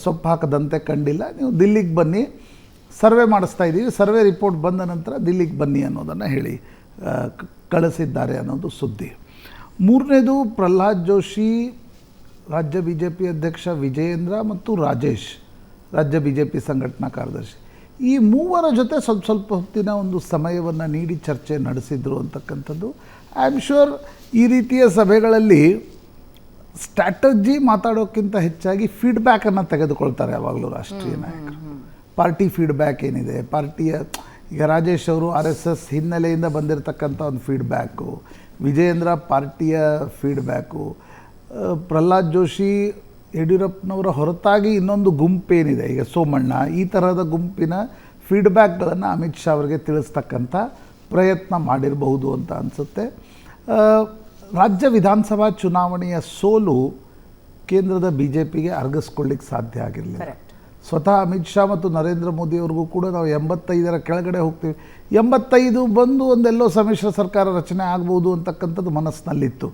ಸೊಪ್ಪು ಹಾಕದಂತೆ ಕಂಡಿಲ್ಲ. ನೀವು ದಿಲ್ಲಿಗೆ ಬನ್ನಿ, ಸರ್ವೆ ಮಾಡಿಸ್ತಾ ಇದ್ದೀವಿ, ಸರ್ವೆ ರಿಪೋರ್ಟ್ ಬಂದ ನಂತರ ದಿಲ್ಲಿಗೆ ಬನ್ನಿ ಅನ್ನೋದನ್ನು ಹೇಳಿ ಕಳಿಸಿದ್ದಾರೆ ಅನ್ನೋದು ಸುದ್ದಿ. ಮೂರನೇದು, ಪ್ರಹ್ಲಾದ್ ಜೋಶಿ, ರಾಜ್ಯ ಬಿ ಜೆ ಪಿ ಅಧ್ಯಕ್ಷ ವಿಜಯೇಂದ್ರ ಮತ್ತು ರಾಜೇಶ್, ರಾಜ್ಯ ಬಿ ಜೆ ಪಿ ಸಂಘಟನಾ ಕಾರ್ಯದರ್ಶಿ, ಈ ಮೂವರ ಜೊತೆ ಸ್ವಲ್ಪ ಹೊತ್ತಿನ ಒಂದು ಸಮಯವನ್ನು ನೀಡಿ ಚರ್ಚೆ ನಡೆಸಿದ್ರು ಅಂತಕ್ಕಂಥದ್ದು. ಐ ಆಮ್ ಶ್ಯೂರ್ ಈ ರೀತಿಯ ಸಭೆಗಳಲ್ಲಿ ಸ್ಟ್ರಾಟಜಿ ಮಾತಾಡೋಕ್ಕಿಂತ ಹೆಚ್ಚಾಗಿ ಫೀಡ್ಬ್ಯಾಕನ್ನು ತೆಗೆದುಕೊಳ್ತಾರೆ ಯಾವಾಗಲೂ ರಾಷ್ಟ್ರೀಯ ನಾಯಕರು. ಪಾರ್ಟಿ ಫೀಡ್ಬ್ಯಾಕ್ ಏನಿದೆ, ಪಾರ್ಟಿಯ ಈಗ ರಾಜೇಶ್ ಅವರು RSS ಹಿನ್ನೆಲೆಯಿಂದ ಬಂದಿರತಕ್ಕಂಥ ಒಂದು ಫೀಡ್ಬ್ಯಾಕು, ವಿಜಯೇಂದ್ರ ಪಾರ್ಟಿಯ ಫೀಡ್ಬ್ಯಾಕು, ಪ್ರಹ್ಲಾದ್ ಜೋಶಿ ಯಡಿಯೂರಪ್ಪನವರ ಹೊರತಾಗಿ ಇನ್ನೊಂದು ಗುಂಪೇನಿದೆ ಈಗ ಸೋಮಣ್ಣ, ಈ ಥರದ ಗುಂಪಿನ ಫೀಡ್ಬ್ಯಾಕ್ಗಳನ್ನು ಅಮಿತ್ ಶಾ ಅವರಿಗೆ ತಿಳಿಸ್ತಕ್ಕಂಥ ಪ್ರಯತ್ನ ಮಾಡಿರಬಹುದು ಅಂತ ಅನಿಸುತ್ತೆ. ರಾಜ್ಯ ವಿಧಾನಸಭಾ ಚುನಾವಣೆಯ ಸೋಲು ಕೇಂದ್ರದ BJPಗೆ ಅರಗಿಸ್ಕೊಳ್ಳಿಕ್ಕೆ ಸಾಧ್ಯ ಆಗಿರಲಿಲ್ಲ. ಸ್ವತಃ ಅಮಿತ್ ಶಾ ಮತ್ತು ನರೇಂದ್ರ ಮೋದಿಯವ್ರಿಗೂ ಕೂಡ ನಾವು 85ರ ಕೆಳಗಡೆ ಹೋಗ್ತೀವಿ, 85 ಬಂದು ಒಂದೆಲ್ಲೋ ಸಮ್ಮಿಶ್ರ ಸರ್ಕಾರ ರಚನೆ ಆಗ್ಬೋದು ಅಂತಕ್ಕಂಥದ್ದು ಮನಸ್ಸಿನಲ್ಲಿತ್ತು.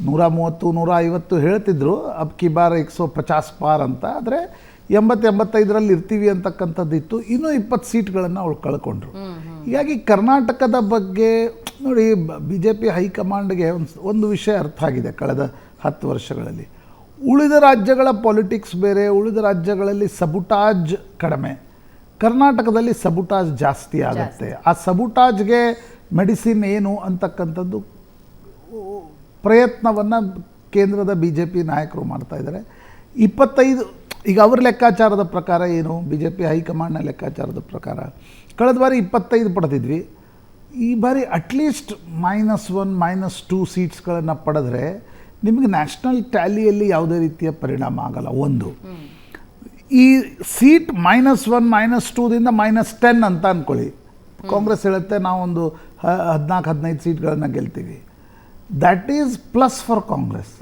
130, 150 ಹೇಳ್ತಿದ್ರು, ಅಬ್ ಕಿ ಬಾರ್ 150 ಪಾರ್ ಅಂತ. ಆದರೆ 80-85ರಲ್ಲಿ ಇರ್ತೀವಿ ಅಂತಕ್ಕಂಥದ್ದಿತ್ತು. ಇನ್ನೂ 20 ಸೀಟ್ಗಳನ್ನು ಅವಳು ಕಳ್ಕೊಂಡ್ರು. ಹೀಗಾಗಿ ಕರ್ನಾಟಕದ ಬಗ್ಗೆ ನೋಡಿ, BJP ಹೈಕಮಾಂಡ್ಗೆ ಒಂದು ವಿಷಯ ಅರ್ಥ ಆಗಿದೆ ಕಳೆದ 10 ವರ್ಷಗಳಲ್ಲಿ. ಉಳಿದ ರಾಜ್ಯಗಳ ಪಾಲಿಟಿಕ್ಸ್ ಬೇರೆ, ಉಳಿದ ರಾಜ್ಯಗಳಲ್ಲಿ ಸಬುಟಾಜ್ ಕಡಿಮೆ, ಕರ್ನಾಟಕದಲ್ಲಿ ಸಬುಟಾಜ್ ಜಾಸ್ತಿ ಆಗುತ್ತೆ. ಆ ಸಬುಟಾಜ್ಗೆ ಮೆಡಿಸಿನ್ ಏನು ಅಂತಕ್ಕಂಥದ್ದು ಪ್ರಯತ್ನವನ್ನು ಕೇಂದ್ರದ BJP ನಾಯಕರು ಮಾಡ್ತಾ ಇದ್ದಾರೆ. 25 ಈಗ ಅವರ ಲೆಕ್ಕಾಚಾರದ ಪ್ರಕಾರ ಏನು, BJP ಹೈಕಮಾಂಡ್ನ ಲೆಕ್ಕಾಚಾರದ ಪ್ರಕಾರ ಕಳೆದ ಬಾರಿ 25 ಪಡೆದಿದ್ವಿ, ಈ ಬಾರಿ ಅಟ್ಲೀಸ್ಟ್ -1, -2 ಸೀಟ್ಸ್ಗಳನ್ನು ಪಡೆದ್ರೆ ನಿಮಗೆ ನ್ಯಾಷನಲ್ ಟ್ಯಾಲಿಯಲ್ಲಿ ಯಾವುದೇ ರೀತಿಯ ಪರಿಣಾಮ ಆಗಲ್ಲ. ಒಂದು ಈ ಸೀಟ್ -1, -2ದಿಂದ -10 ಅಂತ ಅಂದ್ಕೊಳ್ಳಿ, ಕಾಂಗ್ರೆಸ್ ಹೇಳುತ್ತೆ ನಾವೊಂದು 14-15 ಸೀಟ್ಗಳನ್ನು ಗೆಲ್ತೀವಿ. That is plus for Congress,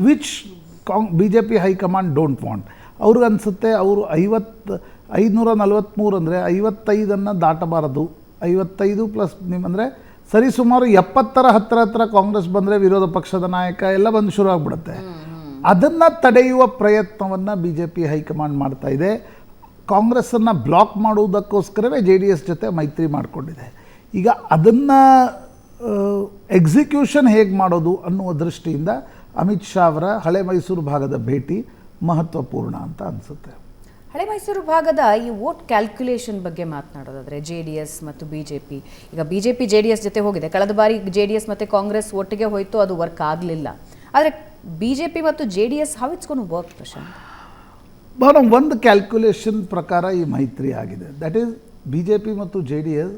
which BJP high command don't want. ಅವ್ರಿಗೆ ಅನಿಸುತ್ತೆ ಅವರು 543 ಅಂದರೆ 55ಅನ್ನು ದಾಟಬಾರದು. 55 ಪ್ಲಸ್ ನಿಮ್ಮಂದರೆ ಸರಿಸುಮಾರು 70ರ ಹತ್ತಿರ ಕಾಂಗ್ರೆಸ್ ಬಂದರೆ ವಿರೋಧ ಪಕ್ಷದ ನಾಯಕ ಎಲ್ಲ ಬಂದು ಶುರು ಆಗಿಬಿಡುತ್ತೆ. ಅದನ್ನು ತಡೆಯುವ ಪ್ರಯತ್ನವನ್ನು BJP ಹೈಕಮಾಂಡ್ ಮಾಡ್ತಾ ಇದೆ. ಕಾಂಗ್ರೆಸ್ಸನ್ನು ಬ್ಲಾಕ್ ಮಾಡುವುದಕ್ಕೋಸ್ಕರವೇ JDS ಜೊತೆ ಮೈತ್ರಿ ಮಾಡಿಕೊಂಡಿದೆ. ಈಗ ಅದನ್ನು ಎಕ್ಸಿಕ್ಯೂಷನ್ ಹೇಗೆ ಮಾಡೋದು ಅನ್ನುವ ದೃಷ್ಟಿಯಿಂದ ಅಮಿತ್ ಶಾ ಅವರ ಹಳೆ ಮೈಸೂರು ಭಾಗದ ಭೇಟಿ ಮಹತ್ವಪೂರ್ಣ ಅಂತ ಅನಿಸುತ್ತೆ. ಹಳೆ ಮೈಸೂರು ಭಾಗದ ಈ ವೋಟ್ ಕ್ಯಾಲ್ಕುಲೇಷನ್ ಬಗ್ಗೆ ಮಾತನಾಡೋದಾದ್ರೆ JDS ಮತ್ತು BJP, ಈಗ BJP JDS ಜೊತೆ ಹೋಗಿದೆ. ಕಳೆದ ಬಾರಿ JDS ಮತ್ತು ಕಾಂಗ್ರೆಸ್ ಒಟ್ಟಿಗೆ ಹೋಯಿತು, ಅದು ವರ್ಕ್ ಆಗಲಿಲ್ಲ. ಆದರೆ BJP ಮತ್ತು JDS how it's gonna work Prashant? ಒಂದು ಕ್ಯಾಲ್ಕುಲೇಷನ್ ಪ್ರಕಾರ ಈ ಮೈತ್ರಿ ಆಗಿದೆ. ದಟ್ ಈಸ್ BJP ಮತ್ತು JDS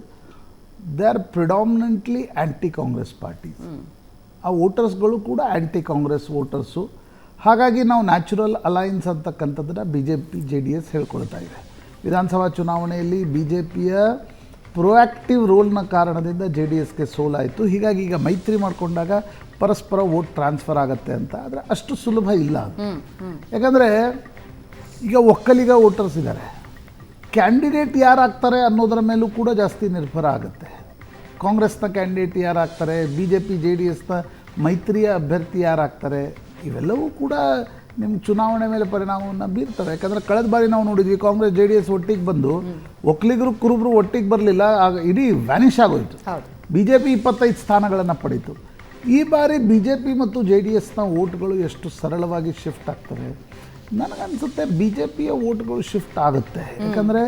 they are predominantly anti Congress parties. ಆ ವೋಟರ್ಸ್ಗಳು ಕೂಡ ಆ್ಯಂಟಿ ಕಾಂಗ್ರೆಸ್ ವೋಟರ್ಸು. ಹಾಗಾಗಿ ನಾವು ನ್ಯಾಚುರಲ್ ಅಲೈನ್ಸ್ ಅಂತಕ್ಕಂಥದ್ದನ್ನು BJP JDS ಹೇಳ್ಕೊಳ್ತಾ ಇದೆ. ವಿಧಾನಸಭಾ ಚುನಾವಣೆಯಲ್ಲಿ BJPಯ ಪ್ರೊಆಕ್ಟಿವ್ ರೋಲ್ನ ಕಾರಣದಿಂದ JDSಗೆ ಸೋಲಾಯಿತು. ಹೀಗಾಗಿ ಈಗ ಮೈತ್ರಿ ಮಾಡಿಕೊಂಡಾಗ ಪರಸ್ಪರ ವೋಟ್ ಟ್ರಾನ್ಸ್ಫರ್ ಆಗುತ್ತೆ ಅಂತ. ಆದರೆ ಅಷ್ಟು ಸುಲಭ ಇಲ್ಲ. ಯಾಕಂದರೆ ಈಗ ಒಕ್ಕಲಿಗ ವೋಟರ್ಸ್ ಇದ್ದಾರೆ, ಕ್ಯಾಂಡಿಡೇಟ್ ಯಾರಾಗ್ತಾರೆ ಅನ್ನೋದರ ಮೇಲೂ ಕೂಡ ಜಾಸ್ತಿ ನಿರ್ಭರ ಆಗುತ್ತೆ. ಕಾಂಗ್ರೆಸ್ನ ಕ್ಯಾಂಡಿಡೇಟ್ ಯಾರಾಗ್ತಾರೆ, BJP JDSನ ಮೈತ್ರಿಯ ಅಭ್ಯರ್ಥಿ ಯಾರಾಗ್ತಾರೆ, ಇವೆಲ್ಲವೂ ಕೂಡ ನಿಮ್ಮ ಚುನಾವಣೆ ಮೇಲೆ ಪರಿಣಾಮವನ್ನು ಬೀರ್ತವೆ. ಯಾಕಂದರೆ ಕಳೆದ ಬಾರಿ ನಾವು ನೋಡಿದ್ವಿ, ಕಾಂಗ್ರೆಸ್ JDS ಒಟ್ಟಿಗೆ ಬಂದು ಒಕ್ಕಲಿಗರು ಕುರುಬರು ಒಟ್ಟಿಗೆ ಬರಲಿಲ್ಲ, ಆಗ ಇಡೀ ವ್ಯಾನಿಷ್ ಆಗೋಯಿತು. BJP 25 ಸ್ಥಾನಗಳನ್ನು ಪಡೀತು. ಈ ಬಾರಿ ಬಿ ಜೆ ಪಿ ಮತ್ತು ಜೆ ಡಿ ಎಸ್ನ ವೋಟ್ಗಳು ಎಷ್ಟು ಸರಳವಾಗಿ ಶಿಫ್ಟ್ ಆಗ್ತವೆ, ನನಗನ್ಸುತ್ತೆ ಬಿ ಜೆ ಪಿಯ ವೋಟ್ಗಳು ಶಿಫ್ಟ್ ಆಗುತ್ತೆ. ಯಾಕಂದರೆ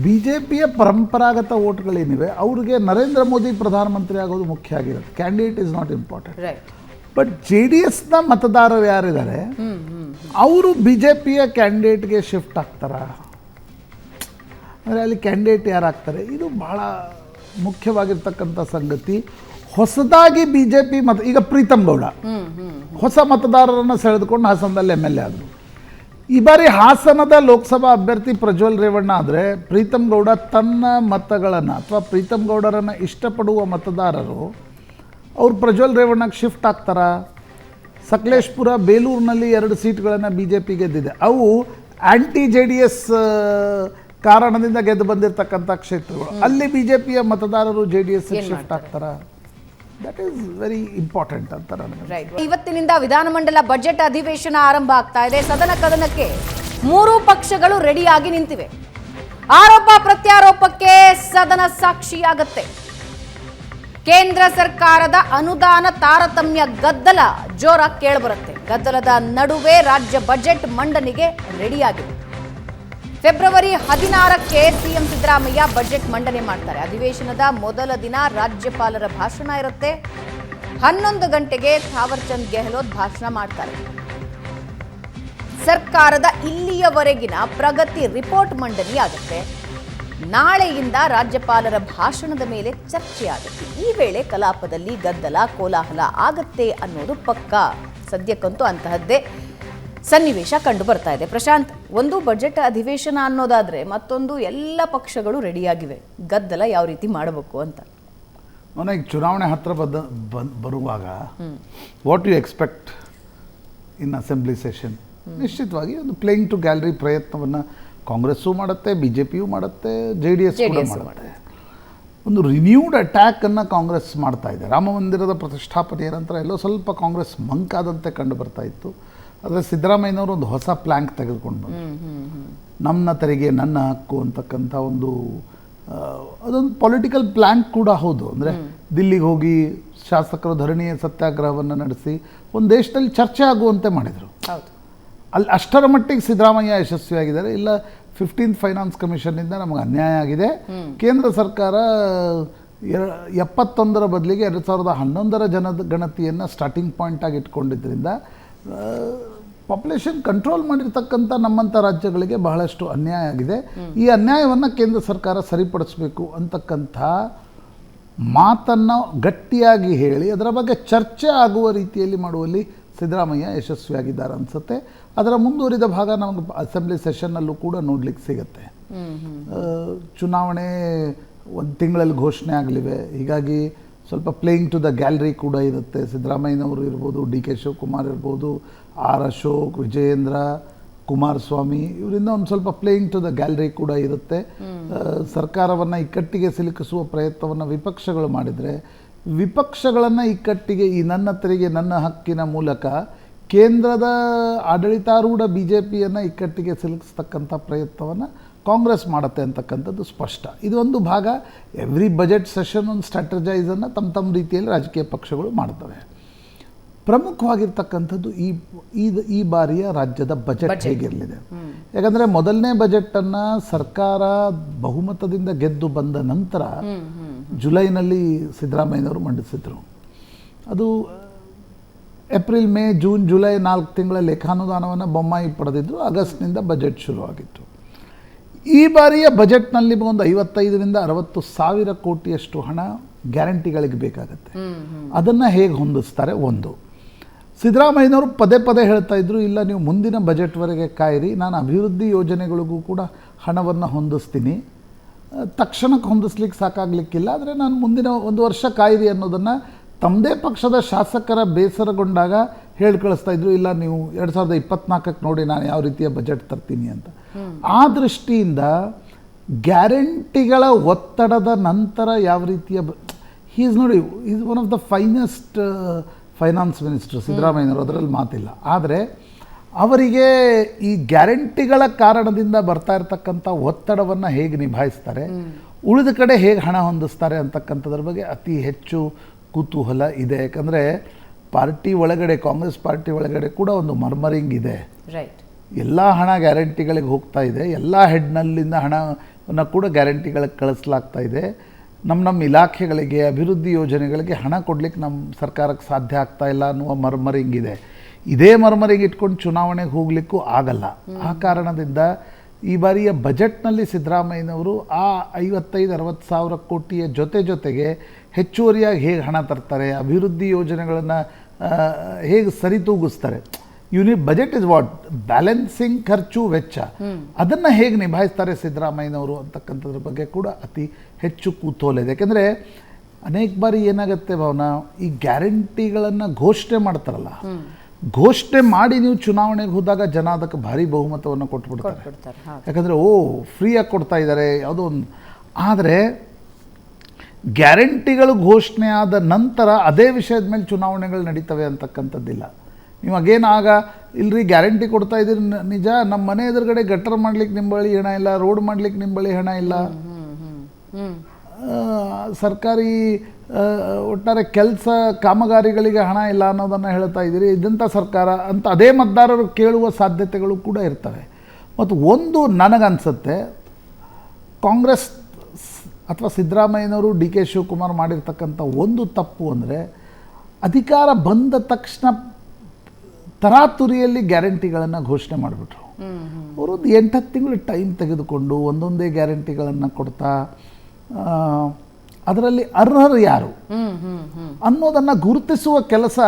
ಬಿ ಜೆ ಪಿಯ ಪರಂಪರಾಗತ ವೋಟ್ಗಳೇನಿವೆ ಅವ್ರಿಗೆ ನರೇಂದ್ರ ಮೋದಿ ಪ್ರಧಾನಮಂತ್ರಿ ಆಗೋದು ಮುಖ್ಯ ಆಗಿರುತ್ತೆ. Candidate is not important. But J D ಎಸ್ನ ಮತದಾರರು ಯಾರಿದ್ದಾರೆ ಅವರು ಬಿ ಜೆ ಪಿಯ ಕ್ಯಾಂಡಿಡೇಟ್ಗೆ ಶಿಫ್ಟ್ ಆಗ್ತಾರ, ಅಂದರೆ ಅಲ್ಲಿ ಕ್ಯಾಂಡಿಡೇಟ್ ಯಾರಾಗ್ತಾರೆ, ಇದು ಬಹಳ ಮುಖ್ಯವಾಗಿರ್ತಕ್ಕಂಥ ಸಂಗತಿ. ಹೊಸದಾಗಿ ಬಿ ಜೆ ಪಿ ಈಗ ಪ್ರೀತಮ್ ಗೌಡ ಹೊಸ ಮತದಾರರನ್ನು ಸೆಳೆದುಕೊಂಡು ಹಾಸನದಲ್ಲಿ MLA ಆದರು. ಈ ಬಾರಿ ಹಾಸನದ ಲೋಕಸಭಾ ಅಭ್ಯರ್ಥಿ ಪ್ರಜ್ವಲ್ ರೇವಣ್ಣ ಆದರೆ ಪ್ರೀತಮ್ ಗೌಡ ತನ್ನ ಮತಗಳನ್ನು ಅಥವಾ ಪ್ರೀತಮ್ ಗೌಡರನ್ನು ಇಷ್ಟಪಡುವ ಮತದಾರರು ಅವ್ರು ಪ್ರಜ್ವಲ್ ರೇವಣ್ಣಗೆ ಶಿಫ್ಟ್ ಆಗ್ತಾರ. ಸಕಲೇಶ್ಪುರ, ಬೇಲೂರಿನಲ್ಲಿ 2 ಸೀಟ್ಗಳನ್ನು ಬಿ ಜೆ ಪಿ ಗೆದ್ದಿದೆ. ಅವು ಆ್ಯಂಟಿ ಜೆ ಡಿ ಎಸ್ ಕಾರಣದಿಂದ ಗೆದ್ದು ಬಂದಿರತಕ್ಕಂಥ ಕ್ಷೇತ್ರಗಳು. ಅಲ್ಲಿ ಬಿ ಜೆ ಪಿಯ ಮತದಾರರು ಜೆ ಡಿ ಎಸ್ ಶಿಫ್ಟ್ ಆಗ್ತಾರ. ದಟ್ ಈಸ್ ವೆರಿ ಇಂಪಾರ್ಟೆಂಟ್ ಅಂತ ನನಗೆ. ಇವತ್ತಿನಿಂದ ವಿಧಾನಮಂಡಲ ಬಜೆಟ್ ಅಧಿವೇಶನ ಆರಂಭ ಆಗ್ತಾ ಇದೆ. ಸದನ ಕದನಕ್ಕೆ 3 ಪಕ್ಷಗಳು ರೆಡಿಯಾಗಿ ನಿಂತಿವೆ. ಆರೋಪ ಪ್ರತ್ಯಾರೋಪಕ್ಕೆ ಸದನ ಸಾಕ್ಷಿಯಾಗತ್ತೆ. ಕೇಂದ್ರ ಸರ್ಕಾರದ ಅನುದಾನ ತಾರತಮ್ಯ ಗದ್ದಲ ಜೋರಾಗಿ ಕೇಳಿಬರುತ್ತೆ. ಗದ್ದಲದ ನಡುವೆ ರಾಜ್ಯ ಬಜೆಟ್ ಮಂಡನೆಗೆ ರೆಡಿಯಾಗಿದೆ. ಫೆಬ್ರವರಿ 16ಕ್ಕೆ ಸಿಎಂ ಸಿದ್ದರಾಮಯ್ಯ ಬಜೆಟ್ ಮಂಡನೆ ಮಾಡ್ತಾರೆ. ಅಧಿವೇಶನದ ಮೊದಲ ದಿನ ರಾಜ್ಯಪಾಲರ ಭಾಷಣ ಇರುತ್ತೆ. 11 ಗಂಟೆಗೆ ಥಾವರ್ ಚಂದ್ ಗೆಹ್ಲೋಟ್ ಭಾಷಣ ಮಾಡ್ತಾರೆ. ಸರ್ಕಾರದ ಇಲ್ಲಿಯವರೆಗಿನ ಪ್ರಗತಿ ರಿಪೋರ್ಟ್ ಮಂಡನೆಯಾಗುತ್ತೆ. ನಾಳೆಯಿಂದ ರಾಜ್ಯಪಾಲರ ಭಾಷಣದ ಮೇಲೆ ಚರ್ಚೆಯಾಗುತ್ತೆ. ಈ ವೇಳೆ ಕಲಾಪದಲ್ಲಿ ಗದ್ದಲ ಕೋಲಾಹಲ ಆಗತ್ತೆ ಅನ್ನೋದು ಪಕ್ಕಾ. ಸದ್ಯಕ್ಕಂತೂ ಅಂತಹದ್ದೇ ಸನ್ನಿವೇಶ ಕಂಡು ಬರ್ತಾ ಇದೆ. ಪ್ರಶಾಂತ್, ಒಂದು ಬಜೆಟ್ ಅಧಿವೇಶನ ಅನ್ನೋದಾದ್ರೆ ಮತ್ತೊಂದು ಎಲ್ಲ ಪಕ್ಷಗಳು ರೆಡಿಯಾಗಿವೆ. ಗದ್ದಲ ಯಾವ ರೀತಿ ಮಾಡಬೇಕು ಅಂತ. ನನಗೆ ಚುನಾವಣೆ ಹತ್ರ ಬರುವಾಗ what you expect in assembly session? ನಿಶ್ಚಿತವಾಗಿ ಒಂದು ಪ್ಲೇಯಿಂಗ್ ಟು ಗ್ಯಾಲರಿ ಪ್ರಯತ್ನವನ್ನು ಕಾಂಗ್ರೆಸ್ಸು ಮಾಡುತ್ತೆ, ಬಿ ಜೆ ಪಿಯು ಮಾಡುತ್ತೆ, ಜೆ ಡಿ ಎಸ್ ಕೂಡ ಮಾಡುತ್ತೆ. ಒಂದು ರಿನ್ಯೂಡ್ ಅಟ್ಯಾಕನ್ನು ಕಾಂಗ್ರೆಸ್ ಮಾಡ್ತಾ ಇದೆ. ರಾಮ ಮಂದಿರದ ಪ್ರತಿಷ್ಠಾಪನೆಯ ನಂತರ ಎಲ್ಲೋ ಸ್ವಲ್ಪ ಕಾಂಗ್ರೆಸ್ ಮಂಕಾದಂತೆ ಕಂಡು ಬರ್ತಾ ಇತ್ತು. ಆದರೆ ಸಿದ್ದರಾಮಯ್ಯನವರು ಒಂದು ಹೊಸ ಪ್ಲ್ಯಾಂಕ್ ತೆಗೆದುಕೊಂಡು ಬಂದರು. ನಮ್ಮ ತೆರಿಗೆ ನನ್ನ ಹಕ್ಕು ಅಂತಕ್ಕಂಥ ಒಂದು ಅದೊಂದು ಪೊಲಿಟಿಕಲ್ ಪ್ಲ್ಯಾಂಕ್ ಕೂಡ ಹೌದು. ಅಂದರೆ ದಿಲ್ಲಿಗೆ ಹೋಗಿ ಶಾಸಕರು ಧರಣಿಯ ಸತ್ಯಾಗ್ರಹವನ್ನು ನಡೆಸಿ ಒಂದು ದೇಶದಲ್ಲಿ ಚರ್ಚೆ ಆಗುವಂತೆ ಮಾಡಿದರು. ಅಲ್ಲಿ ಅಷ್ಟರ ಮಟ್ಟಿಗೆ ಸಿದ್ದರಾಮಯ್ಯ ಯಶಸ್ವಿಯಾಗಿದ್ದಾರೆ. ಇಲ್ಲ 15th ಫೈನಾನ್ಸ್ ಕಮಿಷನ್ನಿಂದ ನಮಗೆ ಅನ್ಯಾಯ ಆಗಿದೆ, ಕೇಂದ್ರ ಸರ್ಕಾರ 71ರ ಬದಲಿಗೆ 2011ರ ಜನಗಣತಿಯನ್ನು ಸ್ಟಾರ್ಟಿಂಗ್ ಪಾಯಿಂಟಾಗಿ ಇಟ್ಕೊಂಡಿದ್ದರಿಂದ ಪಾಪ್ಯುಲೇಷನ್ ಕಂಟ್ರೋಲ್ ಮಾಡಿರ್ತಕ್ಕಂಥ ನಮ್ಮಂಥ ರಾಜ್ಯಗಳಿಗೆ ಬಹಳಷ್ಟು ಅನ್ಯಾಯ ಆಗಿದೆ. ಈ ಅನ್ಯಾಯವನ್ನು ಕೇಂದ್ರ ಸರ್ಕಾರ ಸರಿಪಡಿಸಬೇಕು ಅಂತಕ್ಕಂಥ ಮಾತನ್ನು ಗಟ್ಟಿಯಾಗಿ ಹೇಳಿ ಅದರ ಬಗ್ಗೆ ಚರ್ಚೆ ಆಗುವ ರೀತಿಯಲ್ಲಿ ಮಾಡುವಲ್ಲಿ ಸಿದ್ದರಾಮಯ್ಯ ಯಶಸ್ವಿಯಾಗಿದ್ದಾರೆ ಅನಿಸುತ್ತೆ. ಅದರ ಮುಂದುವರಿದ ಭಾಗ ನಮಗೆ ಅಸೆಂಬ್ಲಿ ಸೆಷನ್ನಲ್ಲೂ ಕೂಡ ನೋಡ್ಲಿಕ್ಕೆ ಸಿಗುತ್ತೆ. ಚುನಾವಣೆ 1 ತಿಂಗಳಲ್ಲಿ ಘೋಷಣೆ ಆಗಲಿವೆ. ಹೀಗಾಗಿ ಸ್ವಲ್ಪ ಪ್ಲೇಯಿಂಗ್ ಟು ದ ಗ್ಯಾಲರಿ ಕೂಡ ಇರುತ್ತೆ. ಸಿದ್ದರಾಮಯ್ಯನವರು ಇರ್ಬೋದು, ಡಿ ಕೆ ಶಿವಕುಮಾರ್ ಇರ್ಬೋದು, ಆರ್ ಅಶೋಕ್, ವಿಜಯೇಂದ್ರ, ಕುಮಾರಸ್ವಾಮಿ, ಇವರಿಂದ ಒಂದು ಸ್ವಲ್ಪ ಪ್ಲೇಯಿಂಗ್ ಟು ದ ಗ್ಯಾಲರಿ ಕೂಡ ಇರುತ್ತೆ. ಸರ್ಕಾರವನ್ನು ಇಕ್ಕಟ್ಟಿಗೆ ಸಿಲುಕಿಸುವ ಪ್ರಯತ್ನವನ್ನು ವಿಪಕ್ಷಗಳು ಮಾಡಿದರೆ, ವಿಪಕ್ಷಗಳನ್ನು ಇಕ್ಕಟ್ಟಿಗೆ ಈ ನನ್ನ ತೆರಿಗೆ ನನ್ನ ಹಕ್ಕಿನ ಮೂಲಕ ಕೇಂದ್ರದ ಆಡಳಿತಾರೂಢ ಬಿ ಜೆ ಪಿಯನ್ನು ಇಕ್ಕಟ್ಟಿಗೆ ಸಿಲುಕಿಸ್ತಕ್ಕಂಥ ಪ್ರಯತ್ನವನ್ನು ಕಾಂಗ್ರೆಸ್ ಮಾಡುತ್ತೆ ಅಂತಕ್ಕಂಥದ್ದು ಸ್ಪಷ್ಟ. ಇದೊಂದು ಭಾಗ. ಎವ್ರಿ ಬಜೆಟ್ ಸೆಷನ್ ಒಂದು ಸ್ಟ್ರಾಟಜೈಸನ್ನು ತಮ್ಮ ರೀತಿಯಲ್ಲಿ ರಾಜಕೀಯ ಪಕ್ಷಗಳು ಮಾಡ್ತವೆ. ಪ್ರಮುಖವಾಗಿರ್ತಕ್ಕಂಥದ್ದು ಈ ಬಾರಿಯ ರಾಜ್ಯದ ಬಜೆಟ್ ಹೇಗಿರಲಿದೆ. ಯಾಕಂದರೆ ಮೊದಲನೇ ಬಜೆಟನ್ನು ಸರ್ಕಾರ ಬಹುಮತದಿಂದ ಗೆದ್ದು ಬಂದ ನಂತರ ಜುಲೈನಲ್ಲಿ ಸಿದ್ದರಾಮಯ್ಯನವರು ಮಂಡಿಸಿದರು. ಅದು ಏಪ್ರಿಲ್, ಮೇ, ಜೂನ್, ಜುಲೈ 4 ತಿಂಗಳ ಲೇಖಾನುದಾನವನ್ನು ಬೊಮ್ಮಾಯಿ ಪಡೆದಿದ್ದರು. ಆಗಸ್ಟ್ನಿಂದ ಬಜೆಟ್ ಶುರುವಾಗಿತ್ತು. ಈ ಬಾರಿಯ ಬಜೆಟ್ನಲ್ಲಿ ಒಂದು 55ರಿಂದ 60 ಸಾವಿರ ಕೋಟಿಯಷ್ಟು ಹಣ ಗ್ಯಾರಂಟಿಗಳಿಗೆ ಬೇಕಾಗುತ್ತೆ. ಅದನ್ನು ಹೇಗೆ ಹೊಂದಿಸ್ತಾರೆ? ಒಂದು, ಸಿದ್ದರಾಮಯ್ಯನವರು ಪದೇ ಹೇಳ್ತಾ ಇದ್ರು, ಇಲ್ಲ ನೀವು ಮುಂದಿನ ಬಜೆಟ್ವರೆಗೆ ಕಾಯಿರಿ, ನಾನು ಅಭಿವೃದ್ಧಿ ಯೋಜನೆಗಳಿಗೂ ಕೂಡ ಹಣವನ್ನು ಹೊಂದಿಸ್ತೀನಿ, ತಕ್ಷಣಕ್ಕೆ ಹೊಂದಿಸ್ಲಿಕ್ಕೆ ಸಾಕಾಗಲಿಕ್ಕಿಲ್ಲ, ಆದರೆ ನಾನು ಮುಂದಿನ 1 ವರ್ಷ ಕಾಯಿರಿ ಅನ್ನೋದನ್ನು ತಮ್ಮದೇ ಪಕ್ಷದ ಶಾಸಕರ ಬೇಸರಗೊಂಡಾಗ ಹೇಳಿ ಕಳಿಸ್ತಾ ಇದ್ರು. ಇಲ್ಲ ನೀವು 2024ಕ್ಕೆ ನೋಡಿ ನಾನು ಯಾವ ರೀತಿಯ ಬಜೆಟ್ ತರ್ತೀನಿ ಅಂತ. ಆ ದೃಷ್ಟಿಯಿಂದ ಗ್ಯಾರಂಟಿಗಳ ಒತ್ತಡದ ನಂತರ ಯಾವ ರೀತಿಯ ಈಸ್ ನೋಡಿ is one of the finest finance minister ಸಿದ್ದರಾಮಯ್ಯನವರು, ಅದರಲ್ಲಿ ಮಾತಿಲ್ಲ. ಆದರೆ ಅವರಿಗೆ ಈ ಗ್ಯಾರಂಟಿಗಳ ಕಾರಣದಿಂದ ಬರ್ತಾ ಇರತಕ್ಕಂಥ ಒತ್ತಡವನ್ನು ಹೇಗೆ ನಿಭಾಯಿಸ್ತಾರೆ, ಉಳಿದ ಕಡೆ ಹೇಗೆ ಹಣ ಹೊಂದಿಸ್ತಾರೆ ಅಂತಕ್ಕಂಥದ್ರ ಬಗ್ಗೆ ಅತಿ ಹೆಚ್ಚು ಕುತೂಹಲ ಇದೆ. ಯಾಕಂದರೆ ಪಾರ್ಟಿ ಒಳಗಡೆ, ಕಾಂಗ್ರೆಸ್ ಪಾರ್ಟಿ ಒಳಗಡೆ ಕೂಡ ಒಂದು ಮರ್ಮರಿಂಗ್ ಇದೆ. ರೈಟ್. ಎಲ್ಲ ಹಣ ಗ್ಯಾರಂಟಿಗಳಿಗೆ ಹೋಗ್ತಾ ಇದೆ, ಎಲ್ಲ ಹೆಡ್ನಲ್ಲಿಂದ ಹಣವನ್ನು ಕೂಡ ಗ್ಯಾರಂಟಿಗಳಿಗೆ ಕಳಿಸ್ಲಾಗ್ತಾ ಇದೆ. ನಮ್ಮ ಇಲಾಖೆಗಳಿಗೆ, ಅಭಿವೃದ್ಧಿ ಯೋಜನೆಗಳಿಗೆ ಹಣ ಕೊಡಲಿಕ್ಕೆ ನಮ್ಮ ಸರ್ಕಾರಕ್ಕೆ ಸಾಧ್ಯ ಆಗ್ತಾ ಇಲ್ಲ ಅನ್ನುವ ಮರ್ಮರಿಂಗ್ ಇದೆ. ಇದೇ ಮರ್ಮರಿಂಗ್ ಇಟ್ಕೊಂಡು ಚುನಾವಣೆಗೆ ಹೋಗಲಿಕ್ಕೂ ಆಗಲ್ಲ. ಆ ಕಾರಣದಿಂದ ಈ ಬಾರಿಯ ಬಜೆಟ್ನಲ್ಲಿ ಸಿದ್ದರಾಮಯ್ಯನವರು ಆ 55-60 ಸಾವಿರ ಕೋಟಿಯ ಜೊತೆಗೆ ಹೆಚ್ಚುವರಿಯಾಗಿ ಹೇಗೆ ಹಣ ತರ್ತಾರೆ, ಅಭಿವೃದ್ಧಿ ಯೋಜನೆಗಳನ್ನು ಹೇಗೆ ಸರಿತೂಗಿಸ್ತಾರೆ, ಬಜೆಟ್ ಇಸ್ ವಾಟ್ ಬ್ಯಾಲೆನ್ಸಿಂಗ್ ಖರ್ಚು ವೆಚ್ಚ, ಅದನ್ನು ಹೇಗೆ ನಿಭಾಯಿಸ್ತಾರೆ ಸಿದ್ದರಾಮಯ್ಯನವರು ಅಂತಕ್ಕಂಥದ್ರ ಬಗ್ಗೆ ಕೂಡ ಅತಿ ಹೆಚ್ಚು ಕುತೂಹಲ ಇದೆ. ಯಾಕೆಂದರೆ ಅನೇಕ ಬಾರಿ ಏನಾಗುತ್ತೆ ಭಾವನಾ, ಈ ಗ್ಯಾರಂಟಿಗಳನ್ನು ಘೋಷಣೆ ಮಾಡ್ತಾರಲ್ಲ, ಘೋಷಣೆ ಮಾಡಿ ನೀವು ಚುನಾವಣೆಗೆ ಹೋದಾಗ ಜನ ಅದಕ್ಕೆ ಭಾರಿ ಬಹುಮತವನ್ನು ಕೊಟ್ಬಿಡ್ತಾರೆ. ಯಾಕಂದರೆ ಫ್ರೀಯಾಗಿ ಕೊಡ್ತಾ ಇದ್ದಾರೆ ಯಾವುದೋ ಒಂದು. ಆದರೆ ಗ್ಯಾರಂಟಿಗಳು ಘೋಷಣೆ ಆದ ನಂತರ ಅದೇ ವಿಷಯದ ಮೇಲೆ ಚುನಾವಣೆಗಳು ನಡೀತವೆ ಅಂತಕ್ಕಂಥದ್ದಿಲ್ಲ. ನೀವು ಆಗ ಇಲ್ರಿ ಗ್ಯಾರಂಟಿ ಕೊಡ್ತಾ ಇದ್ದೀರಿ ನಿಜ, ನಮ್ಮ ಮನೆ ಎದುರುಗಡೆ ಗಟ್ಟರ್ ಮಾಡ್ಲಿಕ್ಕೆ ನಿಮ್ಮ ಬಳಿ ಹಣ ಇಲ್ಲ, ರೋಡ್ ಮಾಡ್ಲಿಕ್ಕೆ ನಿಮ್ಮ ಬಳಿ ಹಣ ಇಲ್ಲ, ಸರ್ಕಾರಿ ಒಟ್ಟಾರೆ ಕೆಲಸ ಕಾಮಗಾರಿಗಳಿಗೆ ಹಣ ಇಲ್ಲ ಅನ್ನೋದನ್ನು ಹೇಳ್ತಾ ಇದ್ದೀರಿ, ಇದಂಥ ಸರ್ಕಾರ ಅಂತ ಅದೇ ಮತದಾರರು ಕೇಳುವ ಸಾಧ್ಯತೆಗಳು ಕೂಡ ಇರ್ತವೆ. ಮತ್ತು ಒಂದು ನನಗನ್ಸುತ್ತೆ, ಕಾಂಗ್ರೆಸ್ ಅಥವಾ ಸಿದ್ದರಾಮಯ್ಯನವರು ಡಿ ಕೆ ಶಿವಕುಮಾರ್ ಮಾಡಿರ್ತಕ್ಕಂಥ ಒಂದು ತಪ್ಪು ಅಂದರೆ, ಅಧಿಕಾರ ಬಂದ ತಕ್ಷಣ ತರಾತುರಿಯಲ್ಲಿ ಗ್ಯಾರಂಟಿಗಳನ್ನು ಘೋಷಣೆ ಮಾಡಿಬಿಟ್ರು. ಅವರು ಒಂದು 8-10 ತಿಂಗಳು ಟೈಮ್ ತೆಗೆದುಕೊಂಡು ಒಂದೊಂದೇ ಗ್ಯಾರಂಟಿಗಳನ್ನು ಕೊಡ್ತಾ ಅದರಲ್ಲಿ ಅರ್ಹರು ಯಾರು ಅನ್ನೋದನ್ನು ಗುರುತಿಸುವ ಕೆಲಸ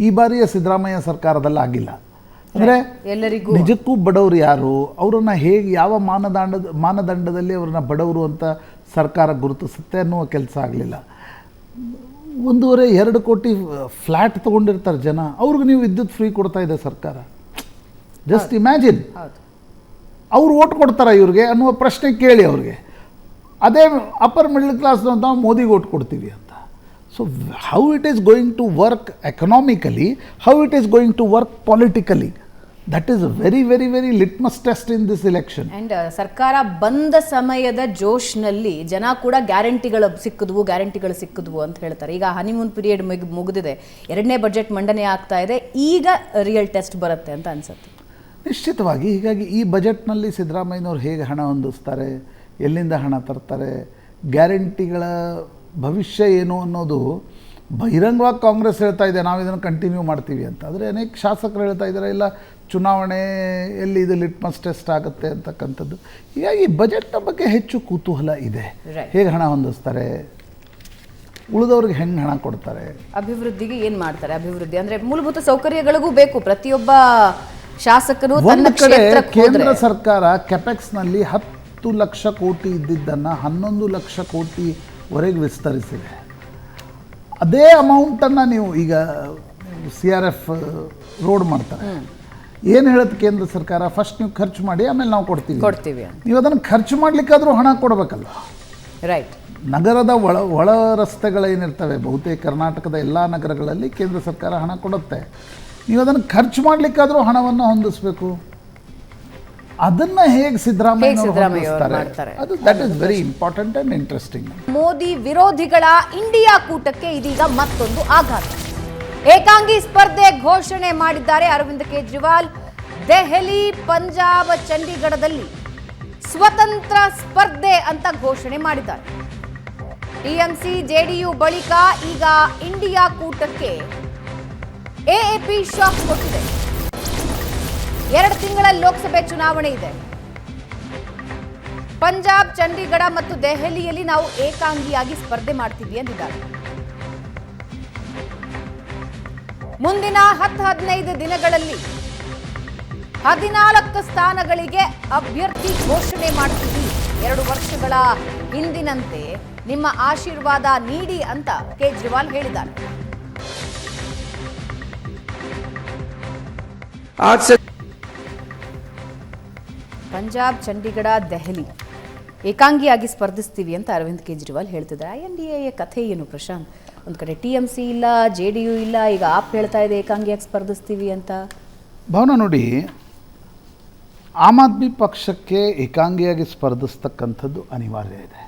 ಈ ಬಾರಿಯ ಸಿದ್ದರಾಮಯ್ಯ ಸರ್ಕಾರದಲ್ಲಿ ಆಗಿಲ್ಲ. ಅಂದರೆ ಎಲ್ಲರಿಗೂ ನಿಜಕ್ಕೂ ಬಡವರು ಯಾರು, ಅವರನ್ನು ಹೇಗೆ ಯಾವ ಮಾನದಂಡದಲ್ಲಿ ಅವ್ರನ್ನ ಬಡವರು ಅಂತ ಸರ್ಕಾರ ಗುರುತಿಸುತ್ತೆ ಅನ್ನುವ ಕೆಲಸ ಆಗಲಿಲ್ಲ. 1.5-2 ಕೋಟಿ ಫ್ಲ್ಯಾಟ್ ತೊಗೊಂಡಿರ್ತಾರೆ ಜನ, ಅವ್ರಿಗೆ ನೀವು ವಿದ್ಯುತ್ ಫ್ರೀ ಕೊಡ್ತಾ ಇದೆ ಸರ್ಕಾರ. ಜಸ್ಟ್ ಇಮ್ಯಾಜಿನ್, ಅವ್ರು ಓಟ್ ಕೊಡ್ತಾರ ಇವ್ರಿಗೆ ಅನ್ನುವ ಪ್ರಶ್ನೆ ಕೇಳಿ ಅವ್ರಿಗೆ. ಅದೇ ಅಪ್ಪರ್ ಮಿಡ್ಲ್ ಕ್ಲಾಸ್ ನಾವು ಮೋದಿಗೆ ಓಟ್ ಕೊಡ್ತೀವಿ ಅಂತ. So how it is going to work economically, how it is going to work politically, that is a very very very litmus test in this election. And ಸರ್ಕಾರ ಬಂದ ಸಮಯದ ಜೋಶ್ನಲ್ಲಿ ಜನ ಕೂಡ ಗ್ಯಾರಂಟಿಗಳು ಸಿಕ್ಕಿದ್ವು ಅಂತ ಹೇಳ್ತಾರೆ. ಈಗ ಹನಿಮೂನ್ ಪೀರಿಯಡ್ ಮುಗಿದಿದೆ, 2ನೇ ಬಜೆಟ್ ಮಂಡನೆ ಆಗ್ತಾ ಇದೆ, ಈಗ ರಿಯಲ್ ಟೆಸ್ಟ್ ಬರುತ್ತೆ ಅಂತ ಅನ್ಸುತ್ತೆ. ನಿಶ್ಚಿತವಾಗಿ. ಹೀಗಾಗಿ ಈ ಬಜೆಟ್ನಲ್ಲಿ ಸಿದ್ದರಾಮಯ್ಯನವ್ರು ಹೇಗೆ ಹಣ ಹೊಂದಿಸ್ತಾರೆ, ಎಲ್ಲಿಂದ ಹಣ ತರ್ತಾರೆ, ಗ್ಯಾರಂಟಿಗಳ ಭವಿಷ್ಯ ಏನು ಅನ್ನೋದು ಬಹಿರಂಗವಾಗಿ ಕಾಂಗ್ರೆಸ್ ಹೇಳ್ತಾ ಇದೆ, ನಾವು ಇದನ್ನು ಕಂಟಿನ್ಯೂ ಮಾಡ್ತೀವಿ ಅಂತ. ಆದರೆ ಅನೇಕ ಶಾಸಕರು ಹೇಳ್ತಾ ಇದ್ದಾರೆ, ಇಲ್ಲ ಚುನಾವಣೆಯಲ್ಲಿ ಇದು ಲಿಟ್ಮಸ್ ಟೆಸ್ಟ್ ಆಗುತ್ತೆ ಅಂತಕ್ಕಂಥದ್ದು. ಹೀಗಾಗಿ ಬಜೆಟ್ನ ಬಗ್ಗೆ ಹೆಚ್ಚು ಕುತೂಹಲ ಇದೆ. ಹೇಗೆ ಹಣ ಹೊಂದಿಸ್ತಾರೆ, ಉಳಿದವ್ರಿಗೆ ಹೆಂಗೆ ಹಣ ಕೊಡ್ತಾರೆ, ಅಭಿವೃದ್ಧಿಗೆ ಏನು ಮಾಡ್ತಾರೆ. ಅಭಿವೃದ್ಧಿ ಅಂದರೆ ಮೂಲಭೂತ ಸೌಕರ್ಯಗಳಿಗೂ ಬೇಕು. ಪ್ರತಿಯೊಬ್ಬ ಶಾಸಕರು ಒಂದು ಕಡೆ ಕೇಂದ್ರ ಸರ್ಕಾರ ಕೆಪೆಕ್ಸ್ನಲ್ಲಿ 10 ಲಕ್ಷ ಕೋಟಿ ಇದ್ದಿದ್ದನ್ನು 11 ಲಕ್ಷ ಕೋಟಿವರೆಗೆ ವಿಸ್ತರಿಸಿದೆ. ಅದೇ ಅಮೌಂಟನ್ನು ನೀವು ಈಗ CRF ರೋಡ್ ಮಾಡ್ತಾರೆ, ಏನು ಹೇಳುತ್ತೆ ಕೇಂದ್ರ ಸರ್ಕಾರ, ಫಸ್ಟ್ ನೀವು ಖರ್ಚು ಮಾಡಿ ಆಮೇಲೆ ನಾವು ಕೊಡ್ತೀವಿ. ನೀವು ಅದನ್ನು ಖರ್ಚು ಮಾಡಲಿಕ್ಕಾದರೂ ಹಣ ಕೊಡಬೇಕಲ್ಲ. ರೈಟ್. ನಗರದ ಒಳ ರಸ್ತೆಗಳೇನಿರ್ತವೆ, ಬಹುತೇಕ ಕರ್ನಾಟಕದ ಎಲ್ಲ ನಗರಗಳಲ್ಲಿ ಕೇಂದ್ರ ಸರ್ಕಾರ ಹಣ ಕೊಡುತ್ತೆ. ನೀವು ಅದನ್ನು ಖರ್ಚು ಮಾಡಲಿಕ್ಕಾದರೂ ಹಣವನ್ನು ಹೊಂದಿಸಬೇಕು. ಅದನ್ನು ಹೇಗೆ ಸಿದ್ದರಾಮಯ್ಯ ಮಾಡ್ತಾರೆ, ಅದು that is very important and interesting. Modi ವಿರೋಧಿಗಳ ಇಂಡಿಯಾ ಕೂಟಕ್ಕೆ ಇದೀಗ ಮತ್ತೊಂದು ಆಘಾತ. ಏಕಾಂಗಿ ಸ್ಪರ್ಧೆ ಘೋಷಣೆ ಮಾಡಿದ್ದಾರೆ ಅರವಿಂದ್ ಕೇಜ್ರಿವಾಲ್. ದೆಹಲಿ, ಪಂಜಾಬ್, ಚಂಡೀಗಢದಲ್ಲಿ ಸ್ವತಂತ್ರ ಸ್ಪರ್ಧೆ ಅಂತ ಘೋಷಣೆ ಮಾಡಿದ್ದಾರೆ. ಟಿಎಂಸಿ ಜೆಡಿಯು ಬಳಿಕ ಈಗ ಇಂಡಿಯಾ ಕೂಟಕ್ಕೆ ಎಎಪಿ ಶಾಕ್ ಕೊಟ್ಟಿದೆ. 2 ತಿಂಗಳ ಲೋಕಸಭೆ ಚುನಾವಣೆ ಇದೆ. ಪಂಜಾಬ್, ಚಂಡೀಗಢ ಮತ್ತು ದೆಹಲಿಯಲ್ಲಿ ನಾವು ಏಕಾಂಗಿಯಾಗಿ ಸ್ಪರ್ಧೆ ಮಾಡ್ತೀವಿ ಅಂದಿದ್ದಾರೆ. ಮುಂದಿನ 10-15 ದಿನಗಳಲ್ಲಿ 14 ಸ್ಥಾನಗಳಿಗೆ ಅಭ್ಯರ್ಥಿ ಘೋಷಣೆ ಮಾಡ್ತೀವಿ. 2 ವರ್ಷಗಳ ಹಿಂದಿನಂತೆ ನಿಮ್ಮ ಆಶೀರ್ವಾದ ನೀಡಿ ಅಂತ ಕೇಜ್ರಿವಾಲ್ ಹೇಳಿದ್ದಾರೆ. ಪಂಜಾಬ್, ಚಂಡೀಗಢ, ದೆಹಲಿ ಏಕಾಂಗಿಯಾಗಿ ಸ್ಪರ್ಧಿಸ್ತೀವಿ ಅಂತ ಅರವಿಂದ್ ಕೇಜ್ರಿವಾಲ್ ಹೇಳ್ತಿದ್ದಾರೆ. INDA ಕಥೆ ಏನು ಪ್ರಶಾಂತ್? ಒಂದು ಕಡೆ TMC ಇಲ್ಲ, JDU ಇಲ್ಲ, ಈಗ ಆಪ್ ಹೇಳ್ತಾ ಇದೆ ಏಕಾಂಗಿಯಾಗಿ ಸ್ಪರ್ಧಿಸ್ತೀವಿ ಅಂತ. ಭಾವನಾ ನೋಡಿ, ಆಮ್ ಆದ್ಮಿ ಪಕ್ಷಕ್ಕೆ ಏಕಾಂಗಿಯಾಗಿ ಸ್ಪರ್ಧಿಸ್ತಕ್ಕಂಥದ್ದು ಅನಿವಾರ್ಯ ಇದೆ.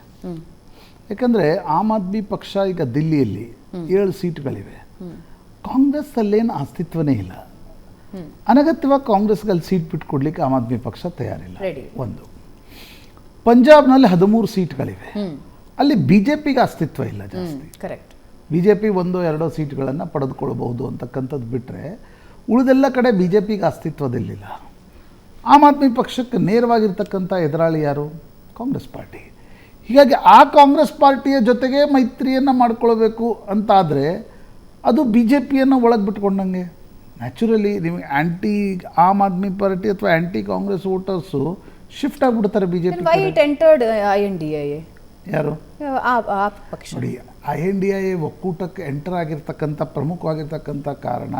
ಯಾಕಂದರೆ ಆಮ್ ಆದ್ಮಿ ಪಕ್ಷ ಈಗ ದಿಲ್ಲಿಯಲ್ಲಿ 7 ಸೀಟ್ಗಳಿವೆ. ಕಾಂಗ್ರೆಸ್ ಅಲ್ಲೇನು ಅಸ್ತಿತ್ವನೇ ಇಲ್ಲ. ಅನಗತ್ಯವಾಗಿ ಕಾಂಗ್ರೆಸ್ಗೆ ಅಲ್ಲಿ ಸೀಟ್ ಬಿಟ್ಕೊಡ್ಲಿಕ್ಕೆ ಆಮ್ ಆದ್ಮಿ ಪಕ್ಷ ತಯಾರಿಲ್ಲ. ಒಂದು, ಪಂಜಾಬ್ನಲ್ಲಿ 13 ಸೀಟ್ಗಳಿವೆ, ಅಲ್ಲಿ ಬಿಜೆಪಿಗೆ ಅಸ್ತಿತ್ವ ಇಲ್ಲ ಜಾಸ್ತಿ. ಕರೆಕ್ಟ್. ಬಿಜೆಪಿ 1-2 ಸೀಟ್ಗಳನ್ನು ಪಡೆದುಕೊಳ್ಳಬಹುದು ಅಂತಕ್ಕಂಥದ್ದು ಬಿಟ್ಟರೆ ಉಳಿದೆಲ್ಲ ಕಡೆ ಬಿಜೆಪಿಗೆ ಅಸ್ತಿತ್ವದಲ್ಲಿಲ್ಲ. ಆಮ್ ಆದ್ಮಿ ಪಕ್ಷಕ್ಕೆ ನೇರವಾಗಿರ್ತಕ್ಕಂಥ ಎದುರಾಳಿ ಯಾರು? ಕಾಂಗ್ರೆಸ್ ಪಾರ್ಟಿ. ಹೀಗಾಗಿ ಆ ಕಾಂಗ್ರೆಸ್ ಪಾರ್ಟಿಯ ಜೊತೆಗೆ ಮೈತ್ರಿಯನ್ನು ಮಾಡ್ಕೊಳ್ಬೇಕು ಅಂತಾದರೆ ಅದು ಬಿ ಜೆ ಪಿಯನ್ನು ಒಳಗೆ ಬಿಟ್ಕೊಂಡಂಗೆ. ನ್ಯಾಚುರಲಿ ನಿಮಗೆ ಆ್ಯಂಟಿ ಆಮ್ ಆದ್ಮಿ ಪಾರ್ಟಿ ಅಥವಾ ಆ್ಯಂಟಿ ಕಾಂಗ್ರೆಸ್ ವೋಟರ್ಸು ಶಿಫ್ಟ್ ಆಗಿಬಿಡ್ತಾರೆ ಬಿ ಜೆ ಪಿ. ಯಾರು ಪಕ್ಷ ನೋಡಿ, INDIA ಒಕ್ಕೂಟಕ್ಕೆ ಎಂಟರ್ ಆಗಿರ್ತಕ್ಕಂಥ ಪ್ರಮುಖವಾಗಿರ್ತಕ್ಕಂಥ ಕಾರಣ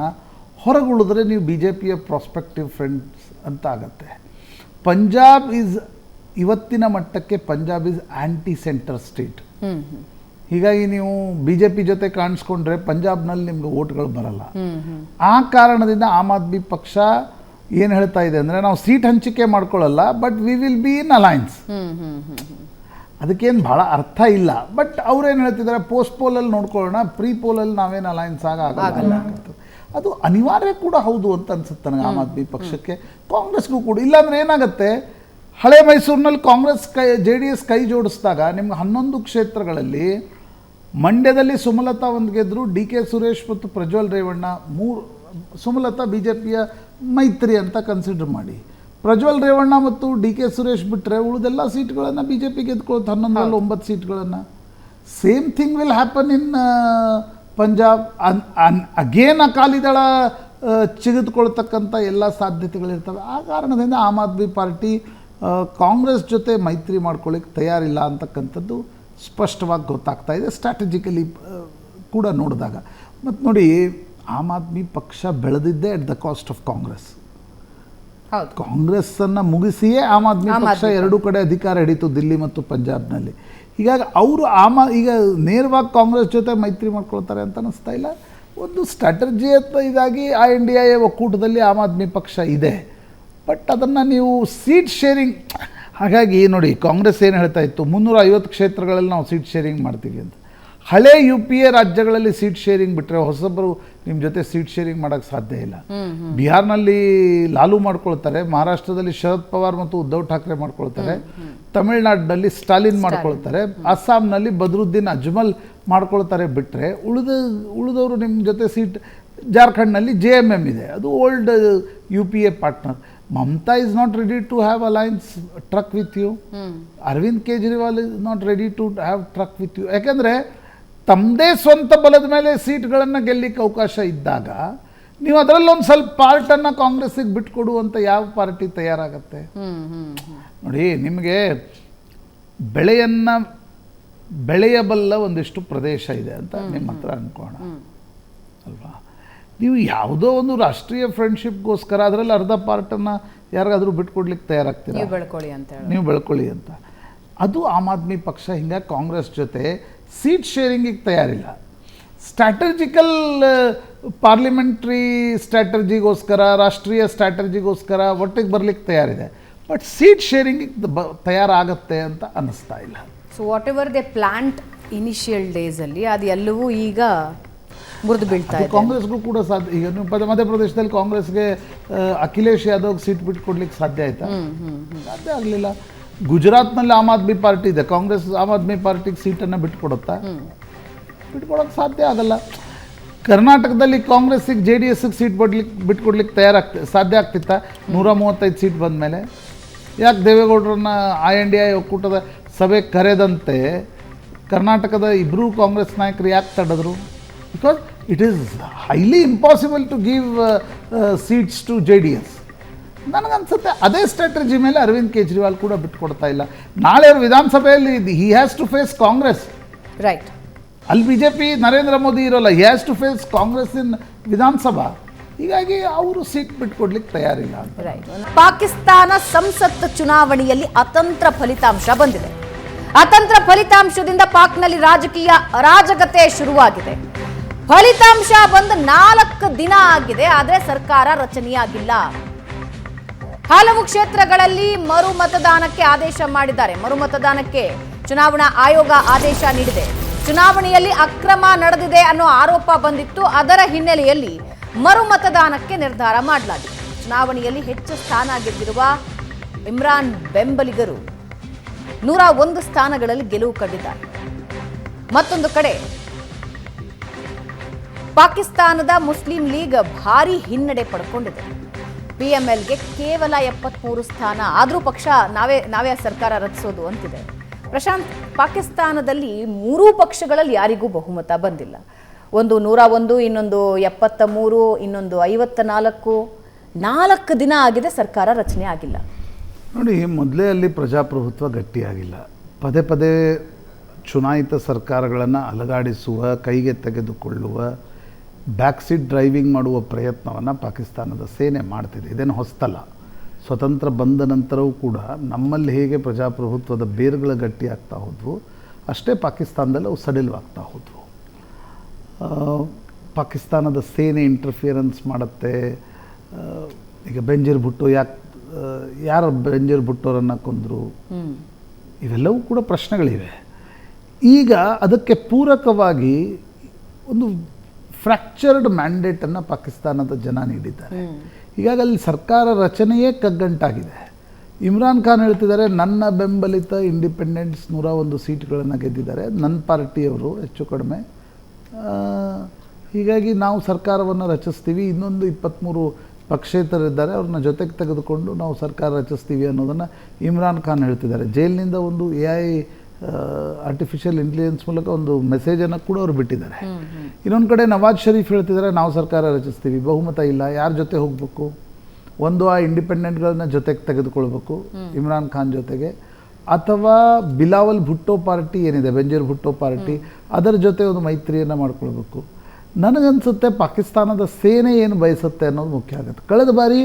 ಹೊರಗುಳಿದ್ರೆ ನೀವು ಬಿ ಜೆ ಪಿಯ ಪ್ರಾಸ್ಪೆಕ್ಟಿವ್ ಫ್ರೆಂಡ್ಸ್ ಅಂತ ಆಗತ್ತೆ. ಪಂಜಾಬ್ ಈಸ್ ಇವತ್ತಿನ ಮಟ್ಟಕ್ಕೆ Punjab is anti centre state. ಹೀಗಾಗಿ ನೀವು ಬಿ ಜೆ ಪಿ ಜೊತೆ ಕಾಣಿಸ್ಕೊಂಡ್ರೆ ಪಂಜಾಬ್ನಲ್ಲಿ ನಿಮ್ಗೆ ವೋಟ್ಗಳು ಬರಲ್ಲ. ಆ ಕಾರಣದಿಂದ ಆಮ್ ಆದ್ಮಿ ಪಕ್ಷ ಏನು ಹೇಳ್ತಾ ಇದೆ ಅಂದರೆ, ನಾವು ಸೀಟ್ ಹಂಚಿಕೆ ಮಾಡ್ಕೊಳ್ಳಲ್ಲ, but we will be in alliance. ಅದಕ್ಕೇನು ಭಾಳ ಅರ್ಥ ಇಲ್ಲ. ಬಟ್ ಅವ್ರೇನು ಹೇಳ್ತಿದ್ದಾರೆ, ಪೋಸ್ಟ್ ಪೋಲಲ್ಲಿ ನೋಡ್ಕೊಳ್ಳೋಣ, ಪ್ರೀ ಪೋಲಲ್ಲಿ ನಾವೇನು ಅಲೈನ್ಸ್ ಆಗಲ್ಲ. ಅದು ಅನಿವಾರ್ಯ ಕೂಡ ಹೌದು ಅಂತ ಅನ್ಸುತ್ತೆ ನನಗೆ ಆಮ್ ಆದ್ಮಿ ಪಕ್ಷಕ್ಕೆ, ಕಾಂಗ್ರೆಸ್ಗೂ ಕೂಡ. ಇಲ್ಲಾಂದ್ರೆ ಏನಾಗುತ್ತೆ, ಹಳೆ ಮೈಸೂರಿನಲ್ಲಿ ಕಾಂಗ್ರೆಸ್ JDS ಕೈ ಜೋಡಿಸಿದಾಗ ನಿಮ್ಗೆ 11 ಕ್ಷೇತ್ರಗಳಲ್ಲಿ ಮಂಡ್ಯದಲ್ಲಿ ಸುಮಲತಾ ಒಂದು ಗೆದ್ದರು, DK ಸುರೇಶ್ ಮತ್ತು ಪ್ರಜ್ವಲ್ ರೇವಣ್ಣ 3. ಸುಮಲತಾ BJPಯ ಮೈತ್ರಿ ಅಂತ ಕನ್ಸಿಡರ್ ಮಾಡಿ, ಪ್ರಜ್ವಲ್ ರೇವಣ್ಣ ಮತ್ತು DK ಸುರೇಶ್ ಬಿಟ್ಟರೆ ಉಳಿದೆಲ್ಲ ಸೀಟ್ಗಳನ್ನು BJP ಗೆದ್ಕೊಳ್ಳುತ್ತೆ, 11ರಲ್ಲಿ 9 ಸೀಟ್ಗಳನ್ನು. Same thing will happen in Punjab. Again Akali Dal ಚಿಗಿದುಕೊಳ್ತಕ್ಕಂಥ ಎಲ್ಲ ಸಾಧ್ಯತೆಗಳಿರ್ತವೆ. ಆ ಕಾರಣದಿಂದ ಆಮ್ ಆದ್ಮಿ ಪಾರ್ಟಿ ಕಾಂಗ್ರೆಸ್ ಜೊತೆ ಮೈತ್ರಿ ಮಾಡ್ಕೊಳ್ಳಿಕ್ಕೆ ತಯಾರಿಲ್ಲ ಅಂತಕ್ಕಂಥದ್ದು ಸ್ಪಷ್ಟವಾಗಿ ಗೊತ್ತಾಗ್ತಾ ಇದೆ, ಸ್ಟ್ರಾಟಜಿಕಲಿ ಕೂಡ ನೋಡಿದಾಗ. ಮತ್ತು ನೋಡಿ, ಆಮ್ ಆದ್ಮಿ ಪಕ್ಷ ಬೆಳೆದಿದ್ದೇ at the cost of Congress. ಕಾಂಗ್ರೆಸ್ಸನ್ನು ಮುಗಿಸಿಯೇ ಆಮ್ ಆದ್ಮಿ ಪಕ್ಷ 2 ಕಡೆ ಅಧಿಕಾರ ಹಿಡಿತು, ದಿಲ್ಲಿ ಮತ್ತು ಪಂಜಾಬ್ನಲ್ಲಿ. ಹೀಗಾಗಿ ಅವರು ಈಗ ನೇರವಾಗಿ ಕಾಂಗ್ರೆಸ್ ಜೊತೆ ಮೈತ್ರಿ ಮಾಡ್ಕೊಳ್ತಾರೆ ಅಂತ ಅನ್ನಿಸ್ತಾ ಇಲ್ಲ. ಒಂದು ಸ್ಟ್ರಾಟಜಿ ಇದಾಗಿ INDIA ಒಕ್ಕೂಟದಲ್ಲಿ ಆಮ್ ಆದ್ಮಿ ಪಕ್ಷ ಇದೆ, ಬಟ್ ಅದನ್ನು ನೀವು ಸೀಟ್ ಶೇರಿಂಗ್. ಹಾಗಾಗಿ ನೋಡಿ, ಕಾಂಗ್ರೆಸ್ ಏನು ಹೇಳ್ತಾ ಇತ್ತು, 350 ಕ್ಷೇತ್ರಗಳಲ್ಲಿ ನಾವು ಸೀಟ್ ಶೇರಿಂಗ್ ಮಾಡ್ತೀವಿ ಅಂತ. ಹಳೆ UPA ರಾಜ್ಯಗಳಲ್ಲಿ ಸೀಟ್ ಶೇರಿಂಗ್ ಬಿಟ್ಟರೆ ಹೊಸಬರು ನಿಮ್ಮ ಜೊತೆ ಸೀಟ್ ಶೇರಿಂಗ್ ಮಾಡೋಕ್ಕೆ ಸಾಧ್ಯ ಇಲ್ಲ. ಬಿಹಾರ್ನಲ್ಲಿ ಲಾಲು ಮಾಡ್ಕೊಳ್ತಾರೆ, ಮಹಾರಾಷ್ಟ್ರದಲ್ಲಿ ಶರದ್ ಪವಾರ್ ಮತ್ತು ಉದ್ಧವ್ ಠಾಕ್ರೆ ಮಾಡ್ಕೊಳ್ತಾರೆ, ತಮಿಳ್ನಾಡಿನಲ್ಲಿ ಸ್ಟಾಲಿನ್ ಮಾಡ್ಕೊಳ್ತಾರೆ, ಅಸ್ಸಾಂನಲ್ಲಿ ಬದ್ರುದ್ದೀನ್ ಅಜ್ಮಲ್ ಮಾಡ್ಕೊಳ್ತಾರೆ. ಬಿಟ್ಟರೆ ಉಳಿದವರು ನಿಮ್ಮ ಜೊತೆ ಸೀಟ್. ಜಾರ್ಖಂಡ್ನಲ್ಲಿ JMM ಇದೆ, ಅದು old UPA partner. Mamata is not ready to have alliance truck with you. Arvind Kejriwal is not ready to have truck with you. ಯಾಕೆಂದರೆ ತಮ್ಮದೇ ಸ್ವಂತ ಬಲದ ಮೇಲೆ ಸೀಟ್ಗಳನ್ನು ಗೆಲ್ಲಿಕ್ಕೆ ಅವಕಾಶ ಇದ್ದಾಗ ನೀವು ಅದರಲ್ಲೊಂದು ಸ್ವಲ್ಪ ಪಾರ್ಟನ್ನು ಕಾಂಗ್ರೆಸ್ಸಿಗೆ ಬಿಟ್ಕೊಡುವಂಥ ಯಾವ ಪಾರ್ಟಿ ತಯಾರಾಗತ್ತೆ? ನೋಡಿ, ನಿಮಗೆ ಬೆಳೆಯಬಲ್ಲ ಒಂದಿಷ್ಟು ಪ್ರದೇಶ ಇದೆ ಅಂತ ನಿಮ್ಮ ಹತ್ರ ಅನ್ಕೋಣ ಅಲ್ವಾ. ನೀವು ಯಾವುದೋ ಒಂದು ರಾಷ್ಟ್ರೀಯ ಫ್ರೆಂಡ್ಶಿಪ್ಗೋಸ್ಕರ ಅದರಲ್ಲಿ ಅರ್ಧ ಪಾರ್ಟನ್ನು ಯಾರಿಗಾದರೂ ಬಿಟ್ಕೊಡ್ಲಿಕ್ಕೆ ತಯಾರಾಗ್ತೀರಾ? ನೀವು ಬೆಳ್ಕೊಳ್ಳಿ ಅಂತ. ಅದು ಆಮ್ ಆದ್ಮಿ ಪಕ್ಷ ಹಿಂಗಾಗಿ ಕಾಂಗ್ರೆಸ್ ಜೊತೆ ಸೀಟ್ ಶೇರಿಂಗಿಗೆ ತಯಾರಿಲ್ಲ. ಸ್ಟ್ರಾಟಜಿಕಲ್ ಪಾರ್ಲಿಮೆಂಟ್ರಿ ಸ್ಟ್ರಾಟಜಿಗೋಸ್ಕರ, ರಾಷ್ಟ್ರೀಯ ಸ್ಟ್ರಾಟಜಿಗೋಸ್ಕರ ಒಟ್ಟಿಗೆ ಬರಲಿಕ್ಕೆ ತಯಾರಿದೆ, ಬಟ್ ಸೀಟ್ ಶೇರಿಂಗಿಗೆ ತಯಾರಾಗತ್ತೆ ಅಂತ ಅನ್ನಿಸ್ತಾ ಇಲ್ಲ. So what ever they plant initial ಡೇಸಲ್ಲಿ ಅದು ಎಲ್ಲವೂ ಈಗ ಮುರಿದು ಬೀಳ್ತಾ ಇದೆ. ಕಾಂಗ್ರೆಸ್ಗೂ ಕೂಡ ಸಾಧ್ಯ. ಈಗ ನೀವು ಮಧ್ಯಪ್ರದೇಶದಲ್ಲಿ ಕಾಂಗ್ರೆಸ್ಗೆ ಅಖಿಲೇಶ್ ಯಾದವ್ ಸೀಟ್ ಬಿಟ್ಕೊಡ್ಲಿಕ್ಕೆ ಸಾಧ್ಯ ಆಯ್ತಾ? ಸಾಧ್ಯ ಆಗಲಿಲ್ಲ. ಗುಜರಾತ್ನಲ್ಲಿ ಆಮ್ ಆದ್ಮಿ ಪಾರ್ಟಿ ಇದೆ, ಕಾಂಗ್ರೆಸ್ ಆಮ್ ಆದ್ಮಿ ಪಾರ್ಟಿಗೆ ಸೀಟನ್ನು ಬಿಟ್ಕೊಡುತ್ತಾ? ಬಿಟ್ಕೊಡೋಕ್ಕೆ ಸಾಧ್ಯ ಆಗಲ್ಲ. ಕರ್ನಾಟಕದಲ್ಲಿ ಕಾಂಗ್ರೆಸ್ಸಿಗೆ JDSಗೆ ಸೀಟ್ ಬಿಟ್ಕೊಡ್ಲಿಕ್ಕೆ ಸಾಧ್ಯ ಆಗ್ತಿತ್ತಾ 135 ಸೀಟ್ ಬಂದ ಮೇಲೆ? ಯಾಕೆ ದೇವೇಗೌಡರನ್ನ INDIA ಒಕ್ಕೂಟದ ಸಭೆ ಕರೆದಂತೆ ಕರ್ನಾಟಕದ 2 ಕಾಂಗ್ರೆಸ್ ನಾಯಕರು ಯಾಕೆ ತಡೆದ್ರು? Because it is highly impossible to give seats to JDS. ನನಗನ್ಸುತ್ತೆ ಅದೇ ಸ್ಟ್ರಾಟಜಿ ಮೇಲೆ ಅರವಿಂದ್ ಕೇಜ್ರಿವಾಲ್ ಕೂಡ ಬಿಟ್ಕೊಡ್ತಾ ಇಲ್ಲ. ನಾಳೆ ಅವರು ವಿಧಾನಸಭೆಯಲ್ಲಿ he has to face Congress, right. ಅಲ್ಲಿ BJP ನರೇಂದ್ರ ಮೋದಿ ಇರೋಲ್ಲ, he has to face Congress in Vidhana Sabha. ಹೀಗಾಗಿ ಅವರು ಸೀಟ್ ಬಿಟ್ಕೊಡ್ಲಿಕ್ಕೆ ತಯಾರಿಲ್ಲ ಅಂತ. ಪಾಕಿಸ್ತಾನ ಸಂಸತ್ ಚುನಾವಣೆಯಲ್ಲಿ ಅತಂತ್ರ ಫಲಿತಾಂಶ ಬಂದಿದೆ. ಅತಂತ್ರ ಫಲಿತಾಂಶದಿಂದ ಪಾಕ್ನಲ್ಲಿ ರಾಜಕೀಯ ಅರಾಜಕತೆ ಶುರುವಾಗಿದೆ. ಫಲಿತಾಂಶ ಬಂದು 4 ದಿನ ಆಗಿದೆ, ಆದರೆ ಸರ್ಕಾರ ರಚನೆಯಾಗಿಲ್ಲ. ಹಲವು ಕ್ಷೇತ್ರಗಳಲ್ಲಿ ಮರು ಮತದಾನಕ್ಕೆ ಆದೇಶ ಮಾಡಿದ್ದಾರೆ. ಮರು ಮತದಾನಕ್ಕೆ ಚುನಾವಣಾ ಆಯೋಗ ಆದೇಶ ನೀಡಿದೆ. ಚುನಾವಣೆಯಲ್ಲಿ ಅಕ್ರಮ ನಡೆದಿದೆ ಅನ್ನೋ ಆರೋಪ ಬಂದಿತ್ತು. ಅದರ ಹಿನ್ನೆಲೆಯಲ್ಲಿ ಮರುಮತದಾನಕ್ಕೆ ನಿರ್ಧಾರ ಮಾಡಲಾಗಿದೆ. ಚುನಾವಣೆಯಲ್ಲಿ ಹೆಚ್ಚು ಸ್ಥಾನ ಗೆದ್ದಿರುವ ಇಮ್ರಾನ್ ಬೆಂಬಲಿಗರು 101 ಸ್ಥಾನಗಳಲ್ಲಿ ಗೆಲುವು ಕಂಡಿದ್ದಾರೆ. ಮತ್ತೊಂದು ಕಡೆ ಪಾಕಿಸ್ತಾನದ ಮುಸ್ಲಿಂ ಲೀಗ್ ಭಾರೀ ಹಿನ್ನಡೆ ಪಡ್ಕೊಂಡಿದೆ. PMLಗೆ ಕೇವಲ 73 ಸ್ಥಾನ. ಆದರೂ ಪಕ್ಷ ನಾವೇ ಸರ್ಕಾರ ರಚಿಸೋದು ಅಂತಿದೆ. ಪ್ರಶಾಂತ್, ಪಾಕಿಸ್ತಾನದಲ್ಲಿ 3 ಪಕ್ಷಗಳಲ್ಲಿ ಯಾರಿಗೂ ಬಹುಮತ ಬಂದಿಲ್ಲ. ಒಂದು 101, ಇನ್ನೊಂದು 73, ಇನ್ನೊಂದು 54. 4 ದಿನ ಆಗಿದೆ ಸರ್ಕಾರ ರಚನೆ ಆಗಿಲ್ಲ. ನೋಡಿ, ಮೊದಲೇ ಅಲ್ಲಿ ಪ್ರಜಾಪ್ರಭುತ್ವ ಗಟ್ಟಿಯಾಗಿಲ್ಲ. ಪದೇ ಪದೇ ಚುನಾಯಿತ ಸರ್ಕಾರಗಳನ್ನು ಅಲಗಾಡಿಸುವ, ಕೈಗೆ ತೆಗೆದುಕೊಳ್ಳುವ, ಬ್ಯಾಕ್ಸೀಟ್ ಡ್ರೈವಿಂಗ್ ಮಾಡುವ ಪ್ರಯತ್ನವನ್ನು ಪಾಕಿಸ್ತಾನದ ಸೇನೆ ಮಾಡ್ತಿದೆ. ಇದೇನು ಹೊಸ್ತಲ್ಲ. ಸ್ವತಂತ್ರ ಬಂದ ನಂತರವೂ ಕೂಡ ನಮ್ಮಲ್ಲಿ ಹೇಗೆ ಪ್ರಜಾಪ್ರಭುತ್ವದ ಬೇರುಗಳು ಗಟ್ಟಿಯಾಗ್ತಾ ಹೋದ್ವು, ಅಷ್ಟೇ ಪಾಕಿಸ್ತಾನದಲ್ಲಿ ಅವು ಸಡಿಲವಾಗ್ತಾ ಹೋದ್ವು. ಪಾಕಿಸ್ತಾನದ ಸೇನೆ ಇಂಟರ್ಫಿಯರೆನ್ಸ್ ಮಾಡುತ್ತೆ. ಈಗ ಬೆಂಜೀರ್ ಭುಟ್ಟೋ ಯಾರು ಬೆಂಜೀರ್ ಭುಟ್ಟೋರನ್ನು ಕೊಂದರು, ಇವೆಲ್ಲವೂ ಕೂಡ ಪ್ರಶ್ನೆಗಳಿವೆ. ಈಗ ಅದಕ್ಕೆ ಪೂರಕವಾಗಿ ಒಂದು ಫ್ರ್ಯಾಕ್ಚರ್ಡ್ ಮ್ಯಾಂಡೇಟನ್ನು ಪಾಕಿಸ್ತಾನದ ಜನ ನೀಡಿದ್ದಾರೆ. ಹೀಗಾಗಿ ಅಲ್ಲಿ ಸರ್ಕಾರ ರಚನೆಯೇ ಕಗ್ಗಂಟಾಗಿದೆ. ಇಮ್ರಾನ್ ಖಾನ್ ಹೇಳ್ತಿದ್ದಾರೆ, ನನ್ನ ಬೆಂಬಲಿತ ಇಂಡಿಪೆಂಡೆಂಟ್ಸ್ 101 ಸೀಟ್ಗಳನ್ನು ಗೆದ್ದಿದ್ದಾರೆ, ನನ್ನ ಪಾರ್ಟಿಯವರು ಹೆಚ್ಚು ಕಡಿಮೆ. ಹೀಗಾಗಿ ನಾವು ಸರ್ಕಾರವನ್ನು ರಚಿಸ್ತೀವಿ, ಇನ್ನೊಂದು 23 ಪಕ್ಷೇತರಿದ್ದಾರೆ, ಅವ್ರನ್ನ ಜೊತೆಗೆ ತೆಗೆದುಕೊಂಡು ನಾವು ಸರ್ಕಾರ ರಚಿಸ್ತೀವಿ ಅನ್ನೋದನ್ನು ಇಮ್ರಾನ್ ಖಾನ್ ಹೇಳ್ತಿದ್ದಾರೆ. ಜೈಲಿನಿಂದ ಒಂದು AI ಆರ್ಟಿಫಿಷಿಯಲ್ ಇಂಟೆಲಿಜೆನ್ಸ್ ಮೂಲಕ ಒಂದು ಮೆಸೇಜನ್ನು ಕೂಡ ಅವರು ಬಿಟ್ಟಿದ್ದಾರೆ. ಇನ್ನೊಂದು ಕಡೆ ನವಾಜ್ ಶರೀಫ್ ಹೇಳ್ತಿದ್ದಾರೆ, ನಾವು ಸರ್ಕಾರ ರಚಿಸ್ತೀವಿ, ಬಹುಮತ ಇಲ್ಲ, ಯಾರ ಜೊತೆ ಹೋಗಬೇಕು? ಒಂದು ಆ ಇಂಡಿಪೆಂಡೆಂಟ್ಗಳನ್ನ ಜೊತೆಗೆ ತೆಗೆದುಕೊಳ್ಬೇಕು ಇಮ್ರಾನ್ ಖಾನ್ ಜೊತೆಗೆ, ಅಥವಾ ಬಿಲಾವಲ್ ಭುಟ್ಟೋ ಪಾರ್ಟಿ ಏನಿದೆ, ಬೆಂಜೀರ್ ಭುಟ್ಟೋ ಪಾರ್ಟಿ, ಅದರ ಜೊತೆ ಒಂದು ಮೈತ್ರಿಯನ್ನು ಮಾಡ್ಕೊಳ್ಬೇಕು. ನನಗನ್ಸುತ್ತೆ ಪಾಕಿಸ್ತಾನದ ಸೇನೆ ಏನು ಬಯಸುತ್ತೆ ಅನ್ನೋದು ಮುಖ್ಯ ಆಗುತ್ತೆ. ಕಳೆದ ಬಾರಿ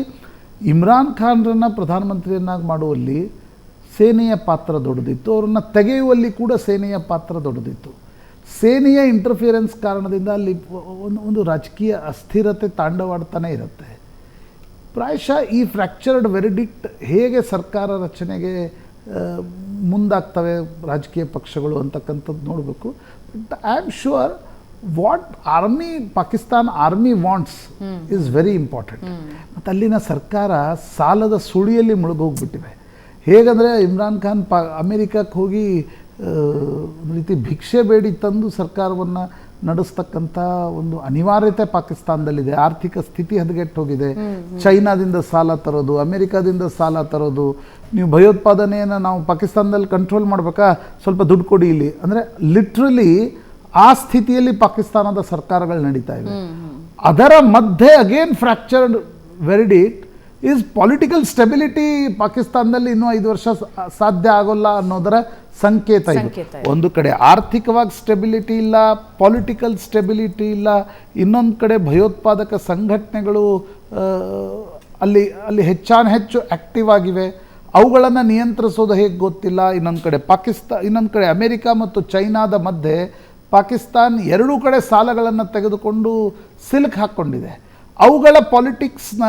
ಇಮ್ರಾನ್ ಖಾನ್ರನ್ನು ಪ್ರಧಾನಮಂತ್ರಿಯನ್ನಾಗಿ ಮಾಡುವಲ್ಲಿ ಸೇನೆಯ ಪಾತ್ರ ದೊಡ್ಡದಿತ್ತು, ಅವ್ರನ್ನ ತೆಗೆಯುವಲ್ಲಿ ಕೂಡ ಸೇನೆಯ ಪಾತ್ರ ದೊಡ್ಡದಿತ್ತು. ಸೇನೆಯ ಇಂಟರ್ಫಿಯರೆನ್ಸ್ ಕಾರಣದಿಂದ ಅಲ್ಲಿ ಒಂದು ರಾಜಕೀಯ ಅಸ್ಥಿರತೆ ತಾಂಡವಾಡ್ತಾನೆ ಇರುತ್ತೆ. ಪ್ರಾಯಶಃ ಈ ಫ್ರ್ಯಾಕ್ಚರ್ಡ್ ವೆರಿಡಿಕ್ಟ್ ಹೇಗೆ ಸರ್ಕಾರ ರಚನೆಗೆ ಮುಂದಾಗ್ತವೆ ರಾಜಕೀಯ ಪಕ್ಷಗಳು ಅಂತಕ್ಕಂಥದ್ದು ನೋಡಬೇಕು. But I am sure what Pakistan army wants is very important. ಮತ್ತು ಅಲ್ಲಿನ ಸರ್ಕಾರ ಸಾಲದ ಸುಳಿಯಲ್ಲಿ ಮುಳುಗೋಗ್ಬಿಟ್ಟಿವೆ. ಹೇಗಂದರೆ ಇಮ್ರಾನ್ ಖಾನ್ ಅಮೇರಿಕಕ್ಕೆ ಹೋಗಿ ಒಂದು ರೀತಿ ಭಿಕ್ಷೆ ಬೇಡಿ ತಂದು ಸರ್ಕಾರವನ್ನು ನಡೆಸ್ತಕ್ಕಂಥ ಒಂದು ಅನಿವಾರ್ಯತೆ ಪಾಕಿಸ್ತಾನದಲ್ಲಿದೆ. ಆರ್ಥಿಕ ಸ್ಥಿತಿ ಹದಗೆಟ್ಟು ಹೋಗಿದೆ. ಚೈನಾದಿಂದ ಸಾಲ ತರೋದು, ಅಮೇರಿಕಾದಿಂದ ಸಾಲ ತರೋದು. ನೀವು ಭಯೋತ್ಪಾದನೆಯನ್ನು ನಾವು ಪಾಕಿಸ್ತಾನದಲ್ಲಿ ಕಂಟ್ರೋಲ್ ಮಾಡಬೇಕಾ, ಸ್ವಲ್ಪ ದುಡ್ಡು ಕೊಡಿ ಇಲ್ಲಿ ಅಂದರೆ ಲಿಟ್ರಲಿ ಆ ಸ್ಥಿತಿಯಲ್ಲಿ ಪಾಕಿಸ್ತಾನದ ಸರ್ಕಾರಗಳು ನಡೀತಾ ಇವೆ. ಅದರ ಮಧ್ಯೆ again fractured verdict is political stability ಪಾಕಿಸ್ತಾನದಲ್ಲಿ ಇನ್ನೂ 5 ವರ್ಷ ಸಾಧ್ಯ ಆಗೋಲ್ಲ ಅನ್ನೋದರ ಸಂಕೇತ ಇದು. ಒಂದು ಕಡೆ ಆರ್ಥಿಕವಾಗಿ ಸ್ಟೆಬಿಲಿಟಿ ಇಲ್ಲ, ಪೊಲಿಟಿಕಲ್ ಸ್ಟೆಬಿಲಿಟಿ ಇಲ್ಲ, ಇನ್ನೊಂದು ಕಡೆ ಭಯೋತ್ಪಾದಕ ಸಂಘಟನೆಗಳು ಅಲ್ಲಿ ಹೆಚ್ಚು ಆ್ಯಕ್ಟಿವ್ ಆಗಿವೆ, ಅವುಗಳನ್ನು ನಿಯಂತ್ರಿಸೋದು ಹೇಗೆ ಗೊತ್ತಿಲ್ಲ. ಇನ್ನೊಂದು ಕಡೆ ಅಮೆರಿಕ ಮತ್ತು ಚೈನಾದ ಮಧ್ಯೆ ಪಾಕಿಸ್ತಾನ್ ಎರಡೂ ಕಡೆ ಸಾಲಗಳನ್ನು ತೆಗೆದುಕೊಂಡು ಸಿಲುಕು ಹಾಕ್ಕೊಂಡಿದೆ. ಅವುಗಳ ಪಾಲಿಟಿಕ್ಸ್ನ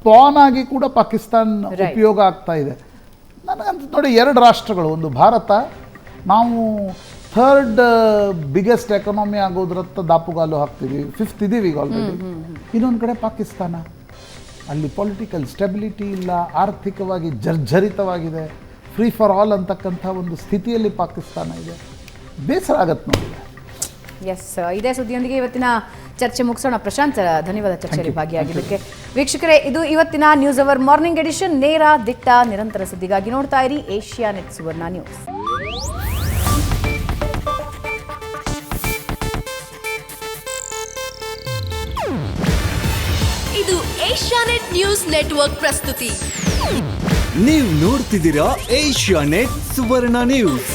ಪಾನ್ ಆಗಿ ಕೂಡ ಪಾಕಿಸ್ತಾನ್ ಉಪಯೋಗ ಆಗ್ತಾ ಇದೆ. ನನಗಂತ ನೋಡಿ, 2 ರಾಷ್ಟ್ರಗಳು, ಒಂದು ಭಾರತ, ನಾವು 3rd ಬಿಗ್ಗೆಸ್ಟ್ ಎಕಾನಮಿ ಆಗೋದ್ರತ್ತ ದಾಪುಗಾಲು ಹಾಕ್ತೀವಿ, 5th ಇದೀವಿ ಈಗ ಆಲ್ರೆಡಿ. ಇನ್ನೊಂದು ಕಡೆ ಪಾಕಿಸ್ತಾನ, ಅಲ್ಲಿ ಪೊಲಿಟಿಕಲ್ ಸ್ಟೆಬಿಲಿಟಿ ಇಲ್ಲ, ಆರ್ಥಿಕವಾಗಿ ಜರ್ಜರಿತವಾಗಿದೆ, ಫ್ರೀ ಫಾರ್ ಆಲ್ ಅಂತಕ್ಕಂಥ ಒಂದು ಸ್ಥಿತಿಯಲ್ಲಿ ಪಾಕಿಸ್ತಾನ ಇದೆ. ಬೇಸರ ಆಗತ್ತೆ ನೋಡಿ. ಎಸ್, ಇದೇ ಸುದ್ದಿಯೊಂದಿಗೆ ಇವತ್ತಿನ ಚರ್ಚೆ ಮುಗಿಸೋಣ. ಪ್ರಶಾಂತ್, ಧನ್ಯವಾದ ಚರ್ಚೆಯಲ್ಲಿ ಭಾಗಿಯಾಗಿದ್ದಕ್ಕೆ. ವೀಕ್ಷಕರೇ, ಇದು ಇವತ್ತಿನ ನ್ಯೂಸ್ ಅವರ್ ಮಾರ್ನಿಂಗ್ ಎಡಿಷನ್. ನೇರ, ದಿಟ್ಟ, ನಿರಂತರ ಸುದ್ದಿಗಾಗಿ ನೋಡ್ತಾ ಇರಿ ಏಷ್ಯಾನೆಟ್ ಸುವರ್ಣ ನ್ಯೂಸ್. ಇದು ಏಷ್ಯಾನೆಟ್ ನ್ಯೂಸ್ ನೆಟ್ವರ್ಕ್ ಪ್ರಸ್ತುತಿ. ನೀವು ನೋಡ್ತಿದ್ದೀರಾ ಏಷ್ಯಾನೆಟ್ ಸುವರ್ಣ ನ್ಯೂಸ್.